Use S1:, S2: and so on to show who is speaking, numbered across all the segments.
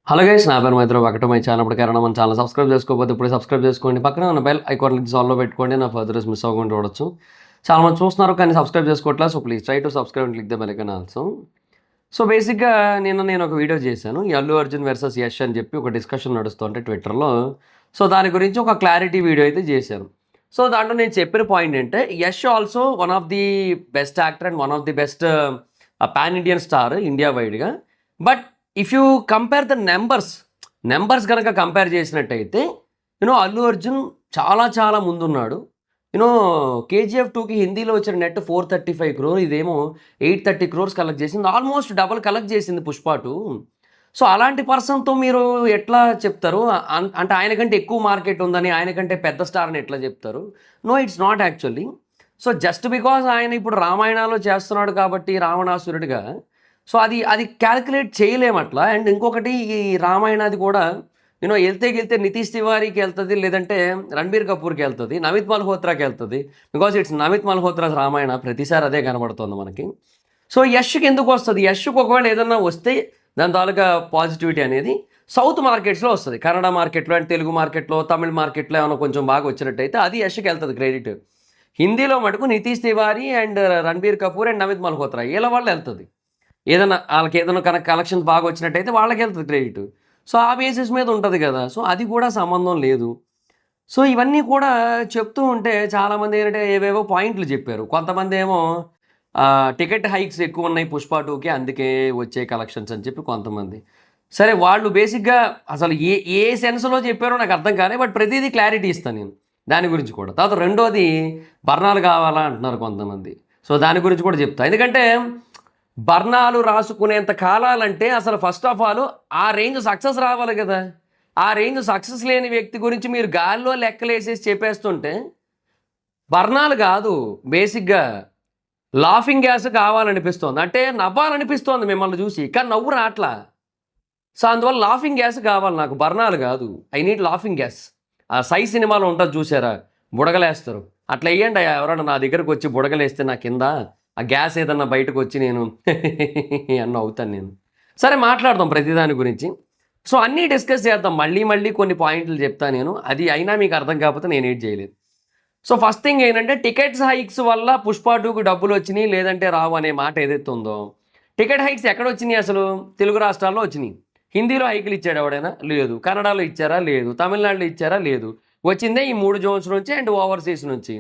S1: Hello guys, నా పేరు మైత్రి. ఒకటి మై ఛానల్ కారణం మన ఛానల్ సబ్స్క్రైబ్ చేసుకోకపోతే ఇప్పుడు సబ్స్క్రైబ్ చేసుకోండి. పక్కన ఉన్న బెల్ ఐకాన్ లింక్ ఆల్లో పెట్టుకోండి. నా ఫర్దర్స్ మిస్ అవ్వకుండా చూడొచ్చు. చాలా మంది చూస్తున్నారు కానీ సబ్స్క్రైబ్ చేసుకోవట్లేదు. So please try to subscribe and click the bell icon also. So బేసిక్గా నేను ఒక వీడియో చేశాను, ఈ అల్లు అర్జున్ వర్సెస్ యష్ అని చెప్పి ఒక డిస్కషన్ నడుస్తుంటే ట్విట్టర్లో. సో దాని గురించి ఒక క్లారిటీ వీడియో అయితే చేశాను. సో దాంట్లో నేను చెప్పిన పాయింట్ ఏంటంటే, Yash also one of the best actor and one of the best pan Indian star India వైడ్గా. But if you compare the numbers కనుక కంపేర్ చేసినట్టయితే అల్లు అర్జున్ చాలా చాలా ముందున్నాడు. కేజీఎఫ్ 2కి హిందీలో వచ్చిన నెట్ 435 crore, ఇదేమో 830 crores కలెక్ట్ చేసింది. ఆల్మోస్ట్ డబల్ కలెక్ట్ చేసింది పుష్ప 2. సో అలాంటి పర్సన్తో మీరు ఎట్లా చెప్తారు? అంటే ఆయనకంటే ఎక్కువ మార్కెట్ ఉందని, ఆయనకంటే పెద్ద స్టార్ అని ఎట్లా చెప్తారు? No, it's not actually. So just because ఆయన ఇప్పుడు రామాయణాలు చేస్తున్నాడు కాబట్టి రావణాసురుడిగా, సో అది క్యాల్కులేట్ చేయలేమట్లా. అండ్ ఇంకొకటి, ఈ రామాయణాది కూడా వెళ్తే నితీష్ తివారీకి వెళ్తుంది, లేదంటే రణబీర్ కపూర్కి వెళ్తుంది, నమిత్ మల్హోత్రాకి వెళ్తుంది. బికాజ్ ఇట్స్ నమిత్ మల్హోత్రాస్ రామాయణ, ప్రతిసారి అదే కనబడుతుంది మనకి. సో యష్కి ఎందుకు వస్తుంది? యష్కి ఒకవేళ ఏదన్నా వస్తే దాని తాలూకా పాజిటివిటీ అనేది సౌత్ మార్కెట్స్లో వస్తుంది. కన్నడ మార్కెట్లో అండ్ తెలుగు మార్కెట్లో, తమిళ మార్కెట్లో ఏమైనా కొంచెం బాగా వచ్చినట్టయితే అది యష్కి వెళ్తుంది క్రెడిట్. హిందీలో మటుకు నితీష్ తివారీ అండ్ రణబీర్ కపూర్ అండ్ నమిత్ మల్హోత్రా వీళ్ళ వాళ్ళు వెళ్తుంది. వాళ్ళకి ఏదైనా కనుక కలెక్షన్స్ బాగా వచ్చినట్టయితే వాళ్ళకి వెళ్తుంది క్రెడిట్. సో ఆ బేసిస్ మీద ఉంటుంది కదా. సో అది కూడా సంబంధం లేదు. సో ఇవన్నీ కూడా చెప్తూ ఉంటే చాలామంది ఏంటంటే ఏవేవో పాయింట్లు చెప్పారు. కొంతమంది ఏమో టికెట్ హైక్స్ ఎక్కువ ఉన్నాయి పుష్ప 2కి, అందుకే వచ్చే కలెక్షన్స్ అని చెప్పి కొంతమంది. సరే, వాళ్ళు బేసిక్గా అసలు ఏ సెన్స్లో చెప్పారో నాకు అర్థం కాలే. బట్ ప్రతిదీ క్లారిటీ ఇస్తాను నేను దాని గురించి కూడా. తర్వాత రెండోది, బర్ణాలు కావాలా అంటున్నారు కొంతమంది. సో దాని గురించి కూడా చెప్తా. ఎందుకంటే బర్ణాలు రాసుకునేంత కాలాలంటే అసలు ఫస్ట్ ఆఫ్ ఆల్ ఆ రేంజ్ సక్సెస్ రావాలి కదా. ఆ రేంజ్ సక్సెస్ లేని వ్యక్తి గురించి మీరు గాల్లో లెక్కలేసేసి చెప్పేస్తుంటే, బర్ణాలు కాదు బేసిక్గా లాఫింగ్ గ్యాస్ కావాలనిపిస్తోంది. అంటే నవ్వాలనిపిస్తోంది మిమ్మల్ని చూసి, కానీ నవ్వు రాట్లా. సో అందువల్ల లాఫింగ్ గ్యాస్ కావాలి నాకు, బర్ణాలు కాదు. I need laughing gas. ఆ సై సినిమాలో ఉంటుంది చూసారా, బుడగలేస్తారు. అట్లా వేయండి. ఎవరైనా నా దగ్గరకు వచ్చి బుడగలేస్తే నా కింద ఆ గ్యాస్ ఏదన్నా బయటకు వచ్చి నేను అన్న అవుతాను నేను. సరే, మాట్లాడదాం ప్రతిదాని గురించి. సో అన్నీ డిస్కస్ చేద్దాం. మళ్ళీ కొన్ని పాయింట్లు చెప్తాను నేను. అది అయినా మీకు అర్థం కాకపోతే నేను ఏం చేయలేదు. సో ఫస్ట్ థింగ్ ఏంటంటే, టికెట్స్ హైక్స్ వల్ల పుష్ప 2కు డబ్బులు వచ్చినాయి లేదంటే రావు అనే మాట ఏదైతే ఉందో, టికెట్ హైక్స్ ఎక్కడ వచ్చినాయి? అసలు తెలుగు రాష్ట్రాల్లో వచ్చినాయి. హిందీలో హైకులు ఇచ్చాడు ఎవడైనా? లేదు. కన్నడలో ఇచ్చారా? లేదు. తమిళనాడులో ఇచ్చారా? లేదు. వచ్చిందే ఈ 3 జోన్స్ నుంచి అండ్ ఓవర్సీస్ నుంచి.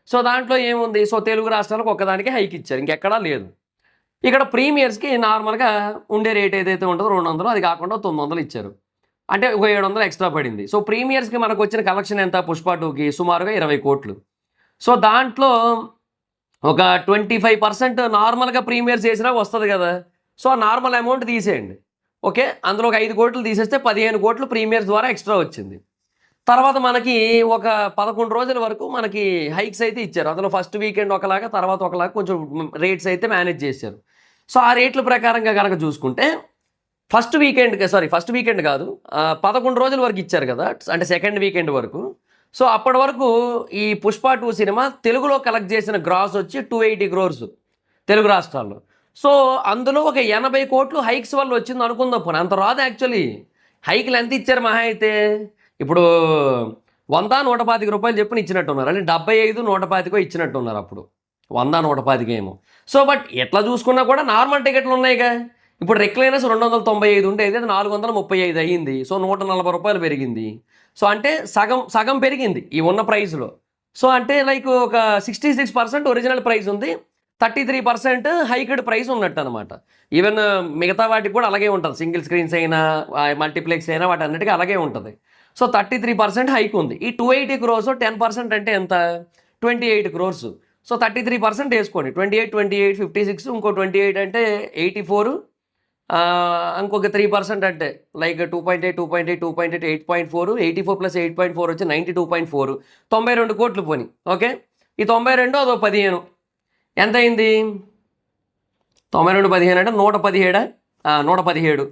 S1: సో దాంట్లో ఏముంది? సో తెలుగు రాష్ట్రాలకు ఒక్కదానికి హైక్ ఇచ్చారు, ఇంకెక్కడా లేదు. ఇక్కడ ప్రీమియర్స్కి నార్మల్గా ఉండే రేట్ ఏదైతే ఉంటుందో 200, అది కాకుండా 900 ఇచ్చారు. అంటే ఒక 700 ఎక్స్ట్రా పడింది. సో ప్రీమియర్స్కి మనకు వచ్చిన కలెక్షన్ ఎంత? పుష్ప 2కి సుమారుగా 20 కోట్లు. సో దాంట్లో ఒక 25% నార్మల్గా ప్రీమియర్స్ చేసినా వస్తుంది కదా. సో ఆ నార్మల్ అమౌంట్ తీసేయండి. ఓకే, అందులో ఒక 5 కోట్లు తీసేస్తే 15 కోట్లు ప్రీమియర్స్ ద్వారా ఎక్స్ట్రా వచ్చింది. తర్వాత మనకి ఒక 11 రోజుల వరకు మనకి హైక్స్ అయితే ఇచ్చారు. అందులో ఫస్ట్ వీకెండ్ ఒకలాగా, తర్వాత ఒకలాగా కొంచెం రేట్స్ అయితే మేనేజ్ చేశారు. సో ఆ రేట్ల ప్రకారంగా కనుక చూసుకుంటే ఫస్ట్ వీకెండ్ కాదు, 11 రోజుల వరకు ఇచ్చారు కదా, అంటే సెకండ్ వీకెండ్ వరకు. సో అప్పటి వరకు ఈ పుష్ప 2 సినిమా తెలుగులో కలెక్ట్ చేసిన గ్రాస్ వచ్చి 280 crores తెలుగు రాష్ట్రాల్లో. సో అందులో ఒక 80 కోట్లు హైక్స్ వల్ల వచ్చింది అనుకుందాం. పోనీ అంత రాదు యాక్చువల్లీ. హైక్లు ఎంత ఇచ్చారు మహా అయితే? ఇప్పుడు 100 125 రూపాయలు చెప్పుని ఇచ్చినట్టున్నారు, అంటే 75 125 ఇచ్చినట్టున్నారు. అప్పుడు 100 125 ఏమో. సో బట్ ఎట్లా చూసుకున్నా కూడా నార్మల్ టికెట్లు ఉన్నాయిగా. ఇప్పుడు రెక్లైనర్స్ 295 ఉండేది, అది 435 అయ్యింది. సో 140 రూపాయలు పెరిగింది. సో అంటే సగం పెరిగింది ఈ ఉన్న ప్రైస్లో. సో అంటే లైక్ ఒక 66% ఒరిజినల్ ప్రైస్ ఉంది, 33% హైక్డ్ ప్రైస్ ఉన్నట్టు అనమాట. ఈవెన్ మిగతా వాటికి కూడా అలాగే ఉంటుంది. సింగిల్ స్క్రీన్స్ అయినా మల్టీప్లెక్స్ అయినా వాటి అన్నిటికీ అలాగే ఉంటుంది. సో 33% హైక్ ఉంది. ఈ 280 crores 10% అంటే ఎంత? 28 crores. సో 33% వేసుకోండి. 28 56, ఇంకో 28 అంటే 84, ఇంకొక 3% అంటే లైక్ 2.8 8.4, 84 + 8.4 వచ్చి 92.4, 92 కోట్లు పోని. ఓకే, ఈ 92 అదో 15 ఎంత అయింది? 92 15 అంటే 117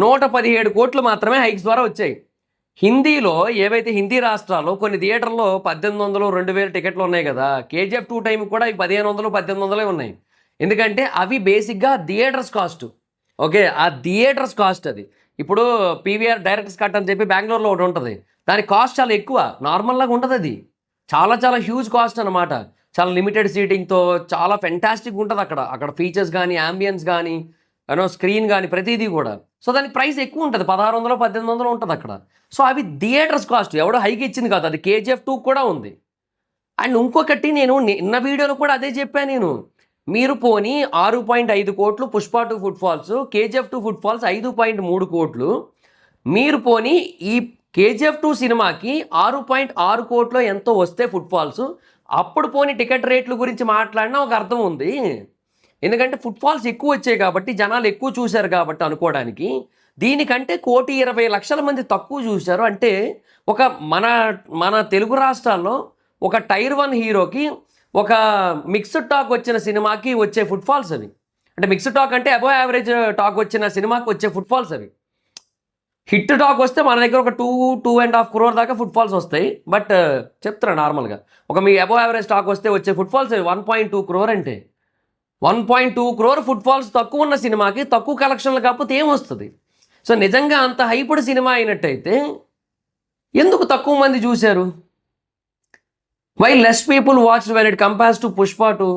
S1: 117 కోట్లు మాత్రమే హైక్స్ ద్వారా వచ్చాయి. హిందీలో ఏవైతే హిందీ రాష్ట్రాల్లో కొన్ని థియేటర్లో 1800 2000 టికెట్లు ఉన్నాయి కదా. కేజీఎఫ్ 2 టైంకి కూడా 1500 1800 ఉన్నాయి. ఎందుకంటే అవి బేసిక్గా థియేటర్స్ కాస్ట్. ఓకే, ఆ థియేటర్స్ కాస్ట్ అది. ఇప్పుడు పీవీఆర్ డైరెక్టర్స్ కట్ అని చెప్పి బెంగళూరులో ఒకటి ఉంటుంది. దాని కాస్ట్ చాలా ఎక్కువ, నార్మల్లాగా ఉంటుంది. అది చాలా చాలా హ్యూజ్ కాస్ట్ అనమాట. చాలా లిమిటెడ్ సీటింగ్తో చాలా ఫెంటాస్టిక్ ఉంటుంది అక్కడ. అక్కడ ఫీచర్స్ కానీ, యాంబియన్స్ కానీ, స్క్రీన్ కానీ ప్రతిదీ కూడా. సో దానికి ప్రైస్ ఎక్కువ ఉంటుంది, 1600 1800 ఉంటుంది అక్కడ. సో అవి థియేటర్స్ కాస్ట్, ఎవడో హైకి ఇచ్చింది కాదు, అది కేజీఎఫ్ 2 కూడా ఉంది. అండ్ ఇంకొకటి నేను నిన్న వీడియోలో కూడా అదే చెప్పాను నేను. మీరు పోనీ 6.5 కోట్లు పుష్ప 2 ఫుట్ఫాల్స్, కేజీఎఫ్ 2 ఫుట్ఫాల్స్ 5.3 కోట్లు. మీరు పోనీ ఈ కేజీఎఫ్ 2 సినిమాకి 6.6 కోట్లు ఎంతో వస్తే ఫుట్ఫాల్స్, అప్పుడు పోనీ టికెట్ రేట్ల గురించి మాట్లాడినా ఒక అర్థం ఉంది. ఎందుకంటే ఫుట్ఫాల్స్ ఎక్కువ వచ్చాయి కాబట్టి, జనాలు ఎక్కువ చూశారు కాబట్టి అనుకోవడానికి. దీనికంటే 1,20,00,000 మంది తక్కువ చూశారు. అంటే ఒక మన తెలుగు రాష్ట్రాల్లో ఒక టైర్ 1 హీరోకి ఒక మిక్స్డ్ టాక్ వచ్చిన సినిమాకి వచ్చే ఫుట్ఫాల్స్ అవి. అంటే మిక్స్డ్ టాక్ అంటే అబోవ్ యావరేజ్ టాక్ వచ్చిన సినిమాకి వచ్చే ఫుట్ఫాల్స్ అవి. హిట్ టాక్ వస్తే మన దగ్గర ఒక 2.5 crore దాకా ఫుట్ఫాల్స్ వస్తాయి. బట్ చెప్తున్నా నార్మల్గా, ఒక మీ అబోవ్ యావరేజ్ టాక్ వస్తే వచ్చే ఫుట్ఫాల్స్ అవి 1.2 crore. అంటే 1.2 crore ఫుట్ఫాల్స్ తక్కువ ఉన్న సినిమాకి తక్కువ కలెక్షన్లు కాకపోతే ఏమొస్తుంది? సో నిజంగా అంత హైప్డ్ సినిమా అయినట్టయితే ఎందుకు తక్కువ మంది చూశారు? Why less people watched when it compares to Pushpa 2?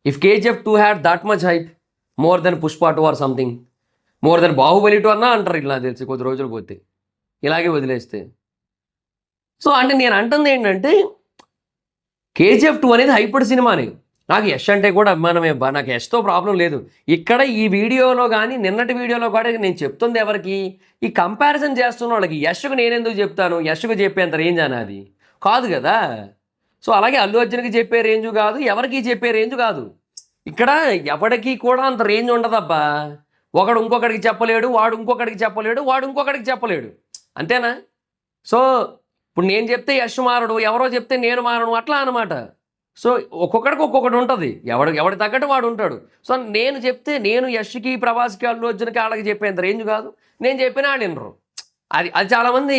S1: If KGF 2 had that much hype, more than Pushpa 2 or something, more than Bahubali 2 అన్నా అంటారు ఇలా తెలిసి కొద్ది రోజులు పోతే, ఇలాగే వదిలేస్తే. సో అంటే నేను అంటుంది ఏంటంటే, కేజీఎఫ్ 2 అనేది హైప్డ్ సినిమాని. నాకు యష్ అంటే కూడా అభిమానమే, నాకు యష్తో ప్రాబ్లం లేదు. ఇక్కడ ఈ వీడియోలో కానీ నిన్నటి వీడియోలో కూడా నేను చెప్తుంది ఎవరికి? ఈ కంపారిజన్ చేస్తున్న వాళ్ళకి. యష్కు నేను ఎందుకు చెప్తాను? యష్కు చెప్పేంత రేంజ్ అనేది కాదు కదా. సో అలాగే అల్లు అర్జున్కి చెప్పే రేంజు కాదు, ఎవరికి చెప్పే రేంజు కాదు. ఇక్కడ ఎవరికి కూడా అంత రేంజ్ ఉండదబ్బా. ఒకడు ఇంకొకడికి చెప్పలేడు, వాడు ఇంకొకడికి చెప్పలేడు, వాడు ఇంకొకడికి చెప్పలేడు, అంతేనా? సో ఇప్పుడు నేను చెప్తే యష్ మారడు, ఎవరో చెప్తే నేను మారను, అట్లా అనమాట. సో ఒక్కొక్కడికి ఒక్కొక్కటి ఉంటుంది, ఎవడి తగ్గట్టు వాడు ఉంటాడు. సో నేను చెప్తే నేను యష్కి, ప్రభాస్కి, అల్లు అర్జున్కి వాళ్ళకి చెప్పేంత రేంజ్ కాదు. నేను చెప్పినా వాళ్ళు వినరు. అది చాలామంది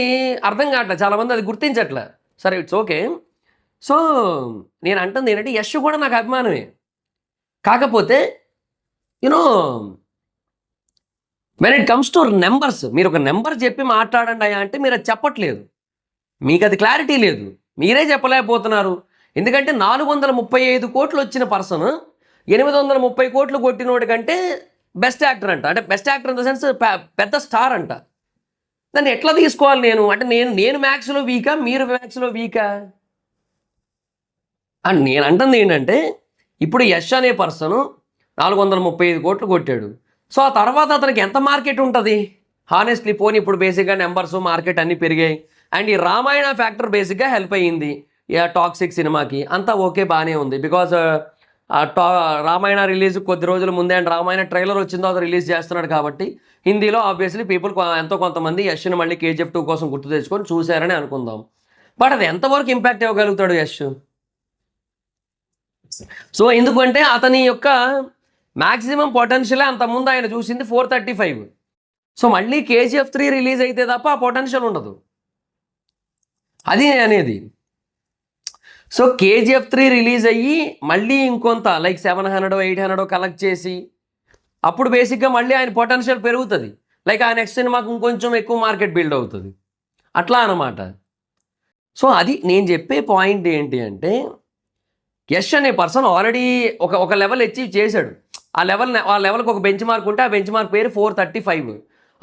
S1: అర్థం కావట్లేదు, చాలామంది అది గుర్తించట్లే. సరే, ఇట్స్ ఓకే. సో నేను అంటుంది ఏంటంటే, యష్ కూడా నాకు అభిమానమే. కాకపోతే when it comes to numbers, మీరు ఒక నెంబర్ చెప్పి మాట్లాడండి అయ్యా అంటే మీరు అది చెప్పట్లేదు. మీకు అది క్లారిటీ లేదు, మీరే చెప్పలేకపోతున్నారు. ఎందుకంటే 435 కోట్లు వచ్చిన పర్సన్ 830 కోట్లు కొట్టినోడి కంటే బెస్ట్ యాక్టర్ అంట. అంటే best actor in the sense పెద్ద స్టార్ అంట. దాన్ని ఎట్లా తీసుకోవాలి నేను? అంటే నేను మ్యాథ్స్లో వీకా, మీరు మ్యాథ్స్లో వీకా? అండ్ నేను అంటుంది ఏంటంటే, ఇప్పుడు యష్ అనే పర్సను 435 కోట్లు కొట్టాడు. సో ఆ తర్వాత అతనికి ఎంత మార్కెట్ ఉంటుంది? హానెస్ట్లీ పోనీ ఇప్పుడు బేసిక్గా నెంబర్స్, మార్కెట్ అన్నీ పెరిగాయి. అండ్ ఈ రామాయణ ఫ్యాక్టర్ బేసిక్గా హెల్ప్ అయ్యింది టాక్సిక్ సినిమాకి. అంతా ఓకే, బాగానే ఉంది. బికాజ్ రామాయణ రిలీజ్ కొద్ది రోజుల ముందే, అండ్ రామాయణ ట్రైలర్ వచ్చిందో అది రిలీజ్ చేస్తున్నాడు కాబట్టి హిందీలో ఆబ్వియస్లీ పీపుల్ ఎంతో కొంతమంది యష్ని మళ్ళీ కేజీఎఫ్ 2 కోసం గుర్తు తెచ్చుకొని చూశారని అనుకుందాం. బట్ అది ఎంతవరకు ఇంపాక్ట్ ఇవ్వగలుగుతాడు యష్? సో ఎందుకంటే అతని యొక్క మ్యాక్సిమం పొటెన్షియల్ అంతకుముందు ఆయన చూసింది 435. సో మళ్ళీ కేజీఎఫ్ 3 రిలీజ్ అయితే తప్ప ఆ పొటెన్షియల్ ఉండదు, అది అనేది. సో కేజీఎఫ్ 3 రిలీజ్ అయ్యి మళ్ళీ ఇంకొంత లైక్ 700 800 కలెక్ట్ చేసి అప్పుడు బేసిక్గా మళ్ళీ ఆయన పొటెన్షియల్ పెరుగుతుంది. లైక్ ఆ నెక్స్ట్ సినిమాకి ఇంకొంచెం ఎక్కువ మార్కెట్ బిల్డ్ అవుతుంది, అట్లా అన్నమాట. సో అది నేను చెప్పే పాయింట్ ఏంటి అంటే, యష్ అనే పర్సన్ ఆల్రెడీ ఒక లెవెల్ అచీవ్ చేశాడు. ఆ లెవెల్కి ఒక బెంచ్ మార్క్ ఉంటే ఆ బెంచ్ మార్క్ పేరు 435.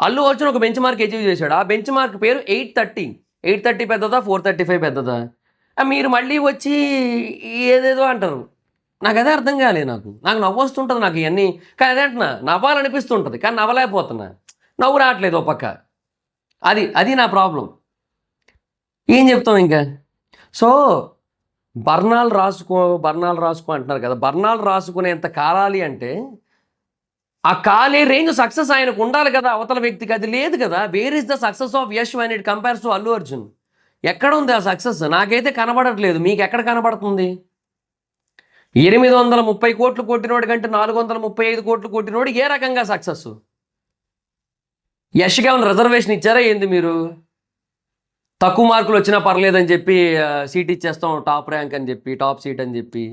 S1: అల్లు అర్జున్ ఒక బెంచ్ మార్క్ అచీవ్ చేశాడు, ఆ బెంచ్ మార్క్ పేరు 830. 830 పెద్దదా, 435 పెద్దదా? మీరు మళ్ళీ వచ్చి ఏదేదో అంటారు. నాకు అదే అర్థం కాలేదు. నాకు నవ్వు వస్తుంటుంది నాకు ఇవన్నీ. కానీ అదే అంటున్నా, నవ్వాలనిపిస్తుంటుంది కానీ నవ్వలేకపోతున్నా, నవ్వు రావట్లేదు ఓ పక్క. అది నా ప్రాబ్లం. ఏం చెప్తాం ఇంకా? సో బర్ణాలు రాసుకో అంటున్నారు కదా. బర్ణాలు రాసుకునేంత కాలాలి అంటే ఆ కాలే రేంజ్ సక్సెస్ ఆయనకు ఉండాలి కదా, అవతల వ్యక్తికి. అది లేదు కదా. Where is the success of Yash when it compares to Allu Arjun? ఎక్కడ ఉంది ఆ సక్సెస్? నాకైతే కనబడట్లేదు. మీకు ఎక్కడ కనబడుతుంది? 830 కోట్లు కొట్టినోడి కంటే 435 కోట్లు కొట్టినోడు ఏ రకంగా సక్సెస్? యష్కి ఏమైనా రిజర్వేషన్ ఇచ్చారా ఏంది మీరు? తక్కువ మార్కులు వచ్చినా పర్లేదని చెప్పి సీట్ ఇచ్చేస్తాం, టాప్ ర్యాంక్ అని చెప్పి, టాప్ సీట్ అని చెప్పి,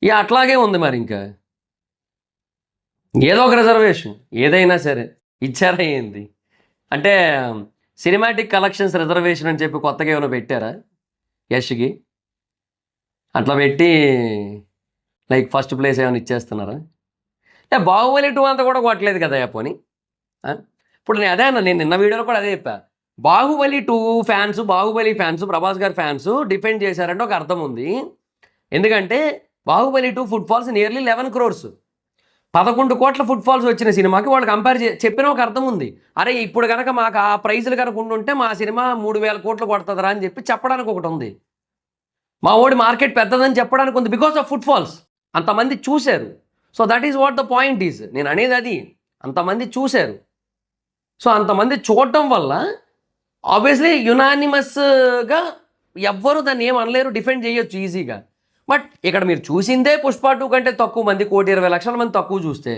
S1: ఇక అట్లాగే ఉంది. మరి ఇంకా ఏదో ఒక రిజర్వేషన్ ఏదైనా సరే ఇచ్చారా ఏంది? అంటే సినిమాటిక్ కలెక్షన్స్ రిజర్వేషన్ అని చెప్పి కొత్తగా ఏమైనా పెట్టారా యష్కి? అట్లా పెట్టి లైక్ ఫస్ట్ ప్లేస్ ఏమైనా ఇచ్చేస్తున్నారా? బాహుబలి 2 అంతా కూడా కొట్టలేదు కదా పోనీ. ఇప్పుడు నేను అదే అన్నా, నేను నిన్న వీడియోలో కూడా అదే చెప్పా. బాహుబలి 2 ఫ్యాన్స్, బాహుబలి ఫ్యాన్స్, ప్రభాస్ గారి ఫ్యాన్స్ డిఫెండ్ చేశారంటే ఒక అర్థం ఉంది. ఎందుకంటే బాహుబలి 2 ఫుట్ఫాల్స్ నియర్లీ 11 crores, 11 కోట్ల ఫుట్ఫాల్స్ వచ్చిన సినిమాకి వాళ్ళు కంపేర్ చెప్పిన ఒక అర్థం ఉంది. అరే ఇప్పుడు కనుక మాకు ఆ ప్రైజులు కనుక ఉండుంటే మా సినిమా 3,000 కోట్లు కొడుతుందిరా అని చెప్పి చెప్పడానికి ఒకటి ఉంది. మా ఓడి మార్కెట్ పెద్దదని చెప్పడానికి ఉంది, బికాస్ ఆఫ్ ఫుట్ఫాల్స్. అంతమంది చూశారు. So that is what the point is. నేను అనేది అది, అంతమంది చూశారు. సో అంతమంది చూడటం వల్ల ఆబ్వియస్లీ యునానిమస్గా ఎవ్వరు దాన్ని ఏం అనలేరు, డిఫెండ్ చేయొచ్చు ఈజీగా. బట్ ఇక్కడ మీరు చూసిందే పుష్ప 2 కంటే తక్కువ మంది, 1,20,00,000 మంది తక్కువ చూస్తే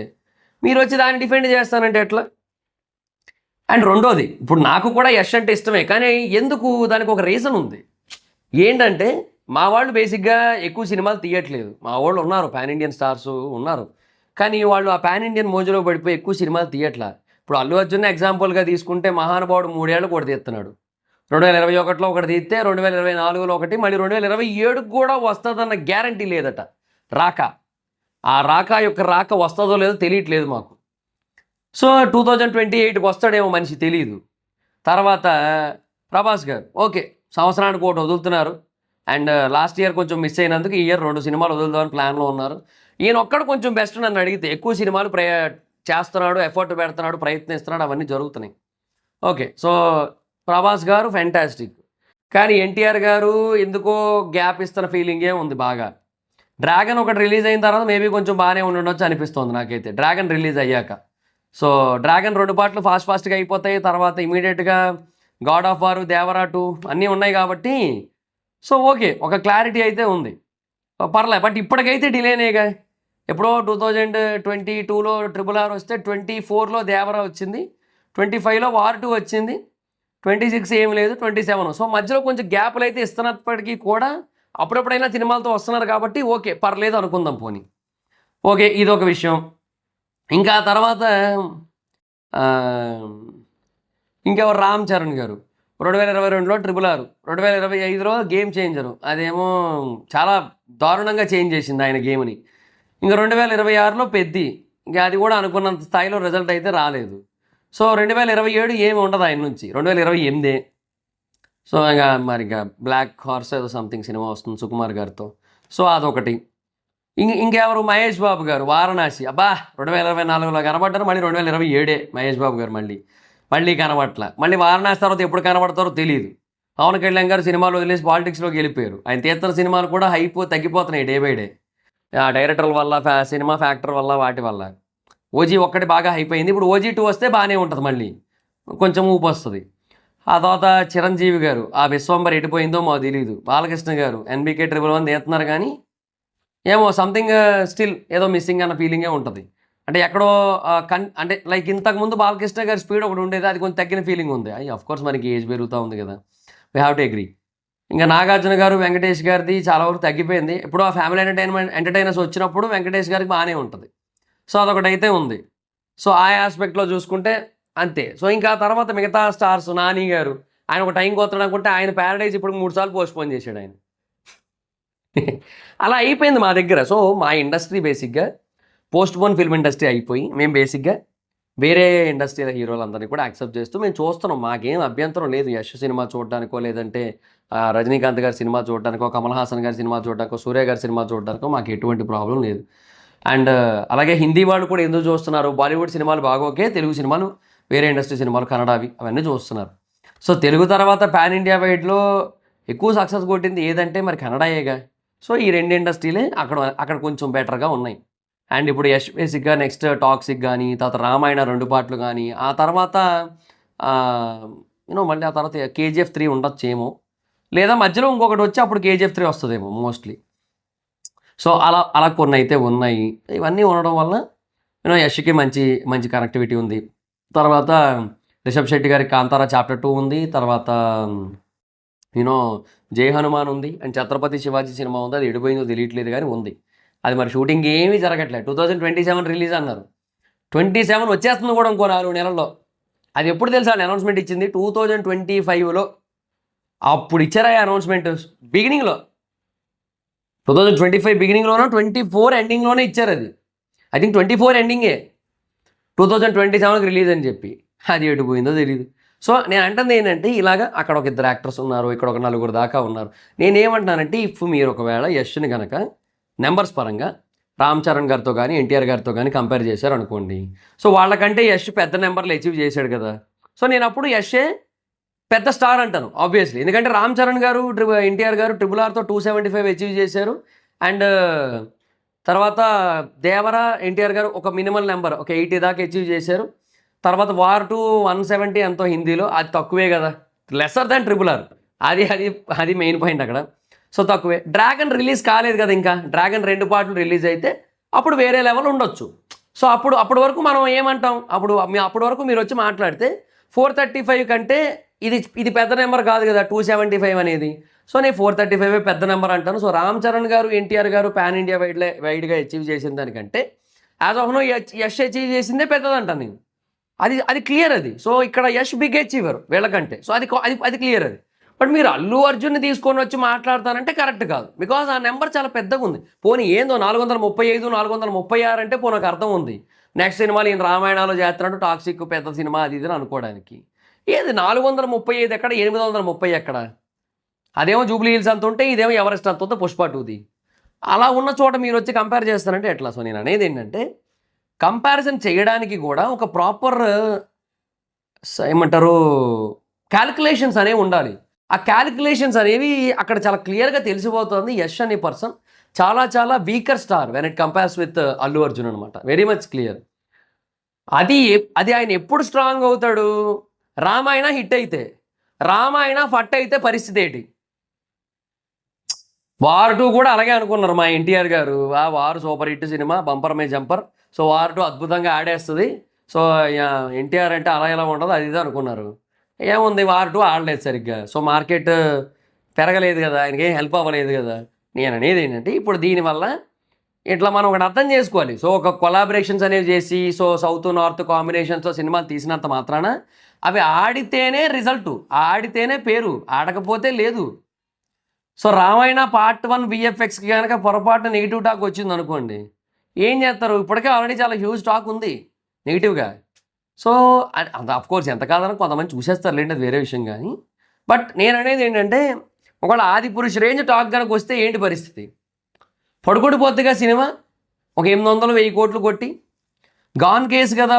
S1: మీరు వచ్చి దాన్ని డిఫెండ్ చేస్తానంటే ఎట్లా? అండ్ రెండోది, ఇప్పుడు నాకు కూడా యష్ అంటే ఇష్టమే, కానీ ఎందుకు దానికి ఒక రీజన్ ఉంది. ఏంటంటే మా వాళ్ళు బేసిక్గా ఎక్కువ సినిమాలు తీయట్లేదు. మా వాళ్ళు ఉన్నారు, పాన్ ఇండియన్ స్టార్స్ ఉన్నారు, కానీ వాళ్ళు ఆ పాన్ ఇండియన్ మోజులో పడిపోయి ఎక్కువ సినిమాలు తీయట్లా. ఇప్పుడు అల్లు అర్జున్ ఎగ్జాంపుల్గా తీసుకుంటే మహానుభావుడు 3 ఏళ్ళు కూడా తీస్తున్నాడు. 2021లో ఒకటి తీస్తే 2024లో ఒకటి, మళ్ళీ 2027కి కూడా వస్తుందన్న గ్యారంటీ లేదట రాక. ఆ రాక వస్తుందో లేదో తెలియట్లేదు మాకు. సో 2028కి వస్తాడేమో మనిషి తెలియదు. తర్వాత ప్రభాస్ గారు ఓకే, సంవత్సరానికి ఒకటి వదులుతున్నారు. అండ్ లాస్ట్ ఇయర్ కొంచెం మిస్ అయినందుకు ఈ ఇయర్ 2 సినిమాలు వదులుదామని ప్లాన్లో ఉన్నారు. ఈయన ఒక్కడు కొంచెం బెస్ట్ నన్ను అడిగితే, ఎక్కువ సినిమాలు చేస్తున్నాడు, ఎఫర్ట్ పెడుతున్నాడు, ప్రయత్నిస్తున్నాడు, అవన్నీ జరుగుతున్నాయి. ఓకే, సో ప్రభాస్ గారు ఫ్యాంటాస్టిక్. కానీ ఎన్టీఆర్ గారు ఎందుకో గ్యాప్ ఇస్తున్న ఫీలింగే ఉంది బాగా. డ్రాగన్ ఒకటి రిలీజ్ అయిన తర్వాత మేబీ కొంచెం బాగానే ఉండొచ్చు అనిపిస్తుంది నాకైతే, డ్రాగన్ రిలీజ్ అయ్యాక. సో డ్రాగన్ 2 పార్ట్లు ఫాస్ట్గా అయిపోతాయి. తర్వాత ఇమీడియట్గా గాడ్ ఆఫ్ వార్, దేవరా 2 అన్నీ ఉన్నాయి కాబట్టి సో ఓకే, ఒక క్లారిటీ అయితే ఉంది, పర్లే. బట్ ఇప్పటికైతే డిలేనేగా. ఎప్పుడో 2022లో RRR వస్తే 24లో దేవరా వచ్చింది, 25లో వార్ 2 వచ్చింది, 26 ఏమి లేదు, 27. సో మధ్యలో కొంచెం గ్యాప్లు అయితే ఇస్తున్నప్పటికీ కూడా అప్పుడెప్పుడైనా సినిమాలతో వస్తున్నారు కాబట్టి ఓకే, పర్లేదు అనుకుందాం పోనీ. ఓకే, ఇది ఒక విషయం. ఇంకా తర్వాత ఇంకెవరు, రామ్ చరణ్ గారు 2022లో RRR, 2025లో గేమ్ చేంజరు, అదేమో చాలా దారుణంగా చేంజ్ చేసింది ఆయన గేమ్ని. ఇంకా 2026లో పెద్ది, ఇంకా అది కూడా అనుకున్నంత స్థాయిలో రిజల్ట్ అయితే రాలేదు. సో 2027 ఏమి ఉండదు ఆయన నుంచి, 2028. సో ఇంకా బ్లాక్ హార్స్ ఏదో సంథింగ్ సినిమా వస్తుంది సుకుమార్ గారితో, సో అదొకటి. ఇంకెవరు, మహేష్ బాబు గారు వారణాసి. అబ్బా 2024లో కనబడ్డారు, మళ్ళీ 2027 మహేష్ బాబు గారు మళ్ళీ కనబట్ల. మళ్ళీ వారణాసి తర్వాత ఎప్పుడు కనబడతారో తెలియదు. పవన్ కళ్యాణ్ గారు సినిమాలు వదిలేసి పాలిటిక్స్లోకి వెళ్ళిపోయారు. ఆయన తీస్తున్న సినిమాలు కూడా హైప్ తగ్గిపోతున్నాయి డే బై డే, ఆ డైరెక్టర్ల వల్ల, సినిమా ఫ్యాక్టర్ వల్ల, వాటి వల్ల. ఓజీ ఒక్కటి బాగా హైప్ అయింది, ఇప్పుడు OG 2 వస్తే బాగానే ఉంటుంది, మళ్ళీ కొంచెం ఊపు వస్తుంది. ఆ తర్వాత చిరంజీవి గారు ఆ విశ్వంబర్ ఎడిపోయిందో మాకు తెలియదు. బాలకృష్ణ గారు NBK 111 తీస్తున్నారు, కానీ ఏమో సంథింగ్ స్టిల్ ఏదో మిస్సింగ్ అన్న ఫీలింగే ఉంటుంది. అంటే ఎక్కడో అంటే లైక్ ఇంతకుముందు బాలకృష్ణ గారి స్పీడ్ ఒకటి ఉండేది, అది కొంచెం తగ్గిన ఫీలింగ్ ఉంది. కోర్స్ మనకి ఏజ్ పెరుగుతూ ఉంది కదా, వీ హ్యావ్ టు అగ్రీ. ఇంకా నాగార్జున గారు, వెంకటేష్ గారిది చాలా వరకు తగ్గిపోయింది. ఇప్పుడు ఆ ఫ్యామిలీ ఎంటర్టైనర్స్ వచ్చినప్పుడు వెంకటేష్ గారికి బాగానే ఉంటుంది. సో అదొకటి అయితే ఉంది. సో ఆ ఆస్పెక్ట్లో చూసుకుంటే అంతే. సో ఇంకా తర్వాత మిగతా స్టార్స్, నాని గారు ఆయన ఒక టైం కొత్తడు అనుకుంటే ఆయన ప్యారడైజ్ ఇప్పుడు 3 సార్లు పోస్ట్పోన్ చేశాడు ఆయన. అలా అయిపోయింది మా దగ్గర. సో మా ఇండస్ట్రీ బేసిక్గా పోస్ట్పోన్ ఫిల్మ్ ఇండస్ట్రీ అయిపోయి, మేము బేసిక్గా వేరే ఇండస్ట్రీల హీరోలందరినీ కూడా యాక్సెప్ట్ చేస్తూ మేము చూస్తున్నాం. మాకేం అభ్యంతరం లేదు యశ్ సినిమా చూడడానికో, లేదంటే రజనీకాంత్ గారి సినిమా చూడడానికో, కమల్ హాసన్ గారి సినిమా చూడడానికో, సూర్య గారి సినిమా చూడడానికో మాకు ఎటువంటి ప్రాబ్లం లేదు. అండ్ అలాగే హిందీ వాళ్ళు కూడా ఎందుకు చూస్తున్నారు, బాలీవుడ్ సినిమాలు బాగోకే, తెలుగు సినిమాలు, వేరే ఇండస్ట్రీ సినిమాలు, కన్నడవి అవన్నీ చూస్తున్నారు. సో తెలుగు తర్వాత పాన్ ఇండియా వైడ్లో ఎక్కువ సక్సెస్ కొట్టింది ఏదంటే మరి కన్నడయేగా. సో ఈ 2 ఇండస్ట్రీలే అక్కడ కొంచెం బెటర్గా ఉన్నాయి. అండ్ ఇప్పుడు యశ్ బేసిక్గా నెక్స్ట్ టాక్సిక్ కానీ, తర్వాత రామాయణ 2 పార్ట్లు కానీ, ఆ తర్వాత మళ్ళీ ఆ తర్వాత KGF 3 ఉండొచ్చేమో, లేదా మధ్యలో ఇంకొకటి వచ్చి అప్పుడు KGF 3 వస్తుందేమో మోస్ట్లీ. సో అలా కొన్ని అయితే ఉన్నాయి. ఇవన్నీ ఉండడం వల్ల యష్కి మంచి కనెక్టివిటీ ఉంది. తర్వాత రిషబ్ శెట్టి గారికి కాంతారా చాప్టర్ 2 ఉంది. తర్వాత జై హనుమాన్ ఉంది. అండ్ ఛత్రపతి శివాజీ సినిమా ఉంది, అది ఎడిపోయిందో తెలియట్లేదు కానీ ఉంది. అది మరి షూటింగ్ ఏమీ జరగట్లేదు. 2027 రిలీజ్ అన్నారు, 27 వచ్చేస్తుంది కూడా ఇంకో 4 నెలల్లో. అది ఎప్పుడు తెలుసా అనౌన్స్మెంట్ ఇచ్చింది 2025లో. అప్పుడు ఇచ్చారా అనౌన్స్మెంట్ బిగినింగ్లో, 2025 బిగినింగ్లోనో 24 ఎండింగ్లోనే ఇచ్చారు. అది ఐ థింక్ 24 ఎండింగే, 2027కి రిలీజ్ అని చెప్పి. అది ఎటు పోయిందో తెలియదు. సో నేను అంటుంది ఏంటంటే, ఇలాగ అక్కడ ఒక 2 యాక్టర్స్ ఉన్నారు, ఇక్కడ ఒక 4 దాకా ఉన్నారు. నేనేమంటున్నానంటే, ఇఫ్ మీరు ఒకవేళ యష్ని కనుక నెంబర్స్ పరంగా రామ్ చరణ్ గారితో కానీ ఎన్టీఆర్ గారితో కానీ కంపేర్ చేశారు అనుకోండి, సో వాళ్ళకంటే యష్ పెద్ద నెంబర్లు అచీవ్ చేశాడు కదా. సో నేను అప్పుడు యషే పెద్ద స్టార్ అంటాను ఆబ్వియస్లీ. ఎందుకంటే రామ్ చరణ్ గారు ఎన్టీఆర్ గారు RRRతో 275 అచీవ్ చేశారు. అండ్ తర్వాత దేవరా ఎన్టీఆర్ గారు ఒక మినిమల్ నెంబర్ ఒక 80 దాకా అచీవ్ చేశారు. తర్వాత వార్ 2 170 ఎంతో హిందీలో, అది తక్కువే కదా, లెసర్ దాన్ RRR. అది అది అది మెయిన్ పాయింట్ అక్కడ. సో తక్కువే. డ్రాగన్ రిలీజ్ కాలేదు కదా, ఇంకా డ్రాగన్ 2 పార్ట్లు రిలీజ్ అయితే అప్పుడు వేరే లెవెల్ ఉండొచ్చు. సో అప్పటి వరకు మనం ఏమంటాం, అప్పటి వరకు మీరు వచ్చి మాట్లాడితే 435 కంటే ఇది పెద్ద నెంబర్ కాదు కదా 275 అనేది. సో నేను 435 పెద్ద నెంబర్ అంటాను. సో రామ్ చరణ్ గారు ఎన్టీఆర్ గారు పాన్ ఇండియా వైడ్గా అచీవ్ చేసిన దానికంటే as of now Yash achieve చేసిందే పెద్దదంటాను నేను. అది క్లియర్ అది. సో ఇక్కడ యష్ బిగ్ అచీవర్ వీళ్ళకంటే. సో అది క్లియర్ అది. బట్ మీరు అల్లు అర్జున్ని తీసుకొని వచ్చి మాట్లాడతానంటే కరెక్ట్ కాదు, బికాజ్ ఆ నెంబర్ చాలా పెద్దగా ఉంది. పోనీ ఏందో 435 436 అంటే పోనీ నాకు అర్థం ఉంది. నెక్స్ట్ సినిమాలు ఈయన రామాయణాలు చేస్తున్నాడు, టాక్సిక్ పెద్ద సినిమా అది ఇది అనుకోవడానికి. ఏది 435 ఎక్కడ, 830 ఎక్కడ? అదేమో జూబ్లీ హిల్స్ అంత ఉంటే ఇదేమో ఎవరెస్ట్ అంత ఉంటే పుష్ప 2ది. అలా ఉన్న చోట మీరు వచ్చి కంపేర్ చేస్తారంటే ఎట్లా? సో నేను అనేది ఏంటంటే, కంపారిజన్ చేయడానికి కూడా ఒక ప్రాపర్ ఏమంటారు క్యాలిక్యులేషన్స్ అనేవి ఉండాలి. ఆ క్యాలిక్యులేషన్స్ అనేవి అక్కడ చాలా క్లియర్గా తెలిసిపోతుంది. యష్ అనే పర్సన్ చాలా చాలా weaker star when it compares with Allu Arjun అనమాట. Very much clear. అది ఆయన ఎప్పుడు స్ట్రాంగ్ అవుతాడు? రామాయణ హిట్ అయితే, రామాయణ ఫట్ అయితే పరిస్థితి ఏంటి? వార్ 2 కూడా అలాగే అనుకున్నారు మా ఎన్టీఆర్ గారు. ఆ వార్ సూపర్ హిట్ సినిమా, బంపర్ మే జంపర్. సో వార్ 2 అద్భుతంగా ఆడేస్తుంది. సో ఎన్టీఆర్ అంటే అలా ఎలా ఉండదు అది ఇది అనుకున్నారు. ఏముంది, వార్ 2 ఆడలేదు సరిగ్గా. సో మార్కెట్ పెరగలేదు కదా, ఆయనకి ఏం హెల్ప్ అవ్వలేదు కదా. నేను అనేది ఏంటంటే, ఇప్పుడు దీనివల్ల ఇట్లా మనం ఒకటి అర్థం చేసుకోవాలి. సో ఒక కొలాబరేషన్స్ అనేవి చేసి, సో సౌత్ నార్త్ కాంబినేషన్స్తో సినిమాలు తీసినంత మాత్రాన అవి ఆడితేనే రిజల్టు, ఆడితేనే పేరు, ఆడకపోతే లేదు. సో రామాయణ పార్ట్ 1 VFXకి కనుక పొరపాటు నెగిటివ్ టాక్ వచ్చింది అనుకోండి, ఏం చేస్తారు? ఇప్పటికే ఆల్రెడీ చాలా హ్యూజ్ టాక్ ఉంది నెగిటివ్గా. సో అది అఫ్కోర్స్ ఎంత కాదని కొంతమంది చూసేస్తారు లేండి, అది వేరే విషయం. కానీ బట్ నేను అనేది ఏంటంటే, ఒకవేళ ఆది పురుష్ రేంజ్ టాక్ కనుక వస్తే ఏంటి పరిస్థితి? పడుకొడిపోద్దిగా సినిమా. ఒక 800-1000 కోట్లు కొట్టి గాన్ కేసు కదా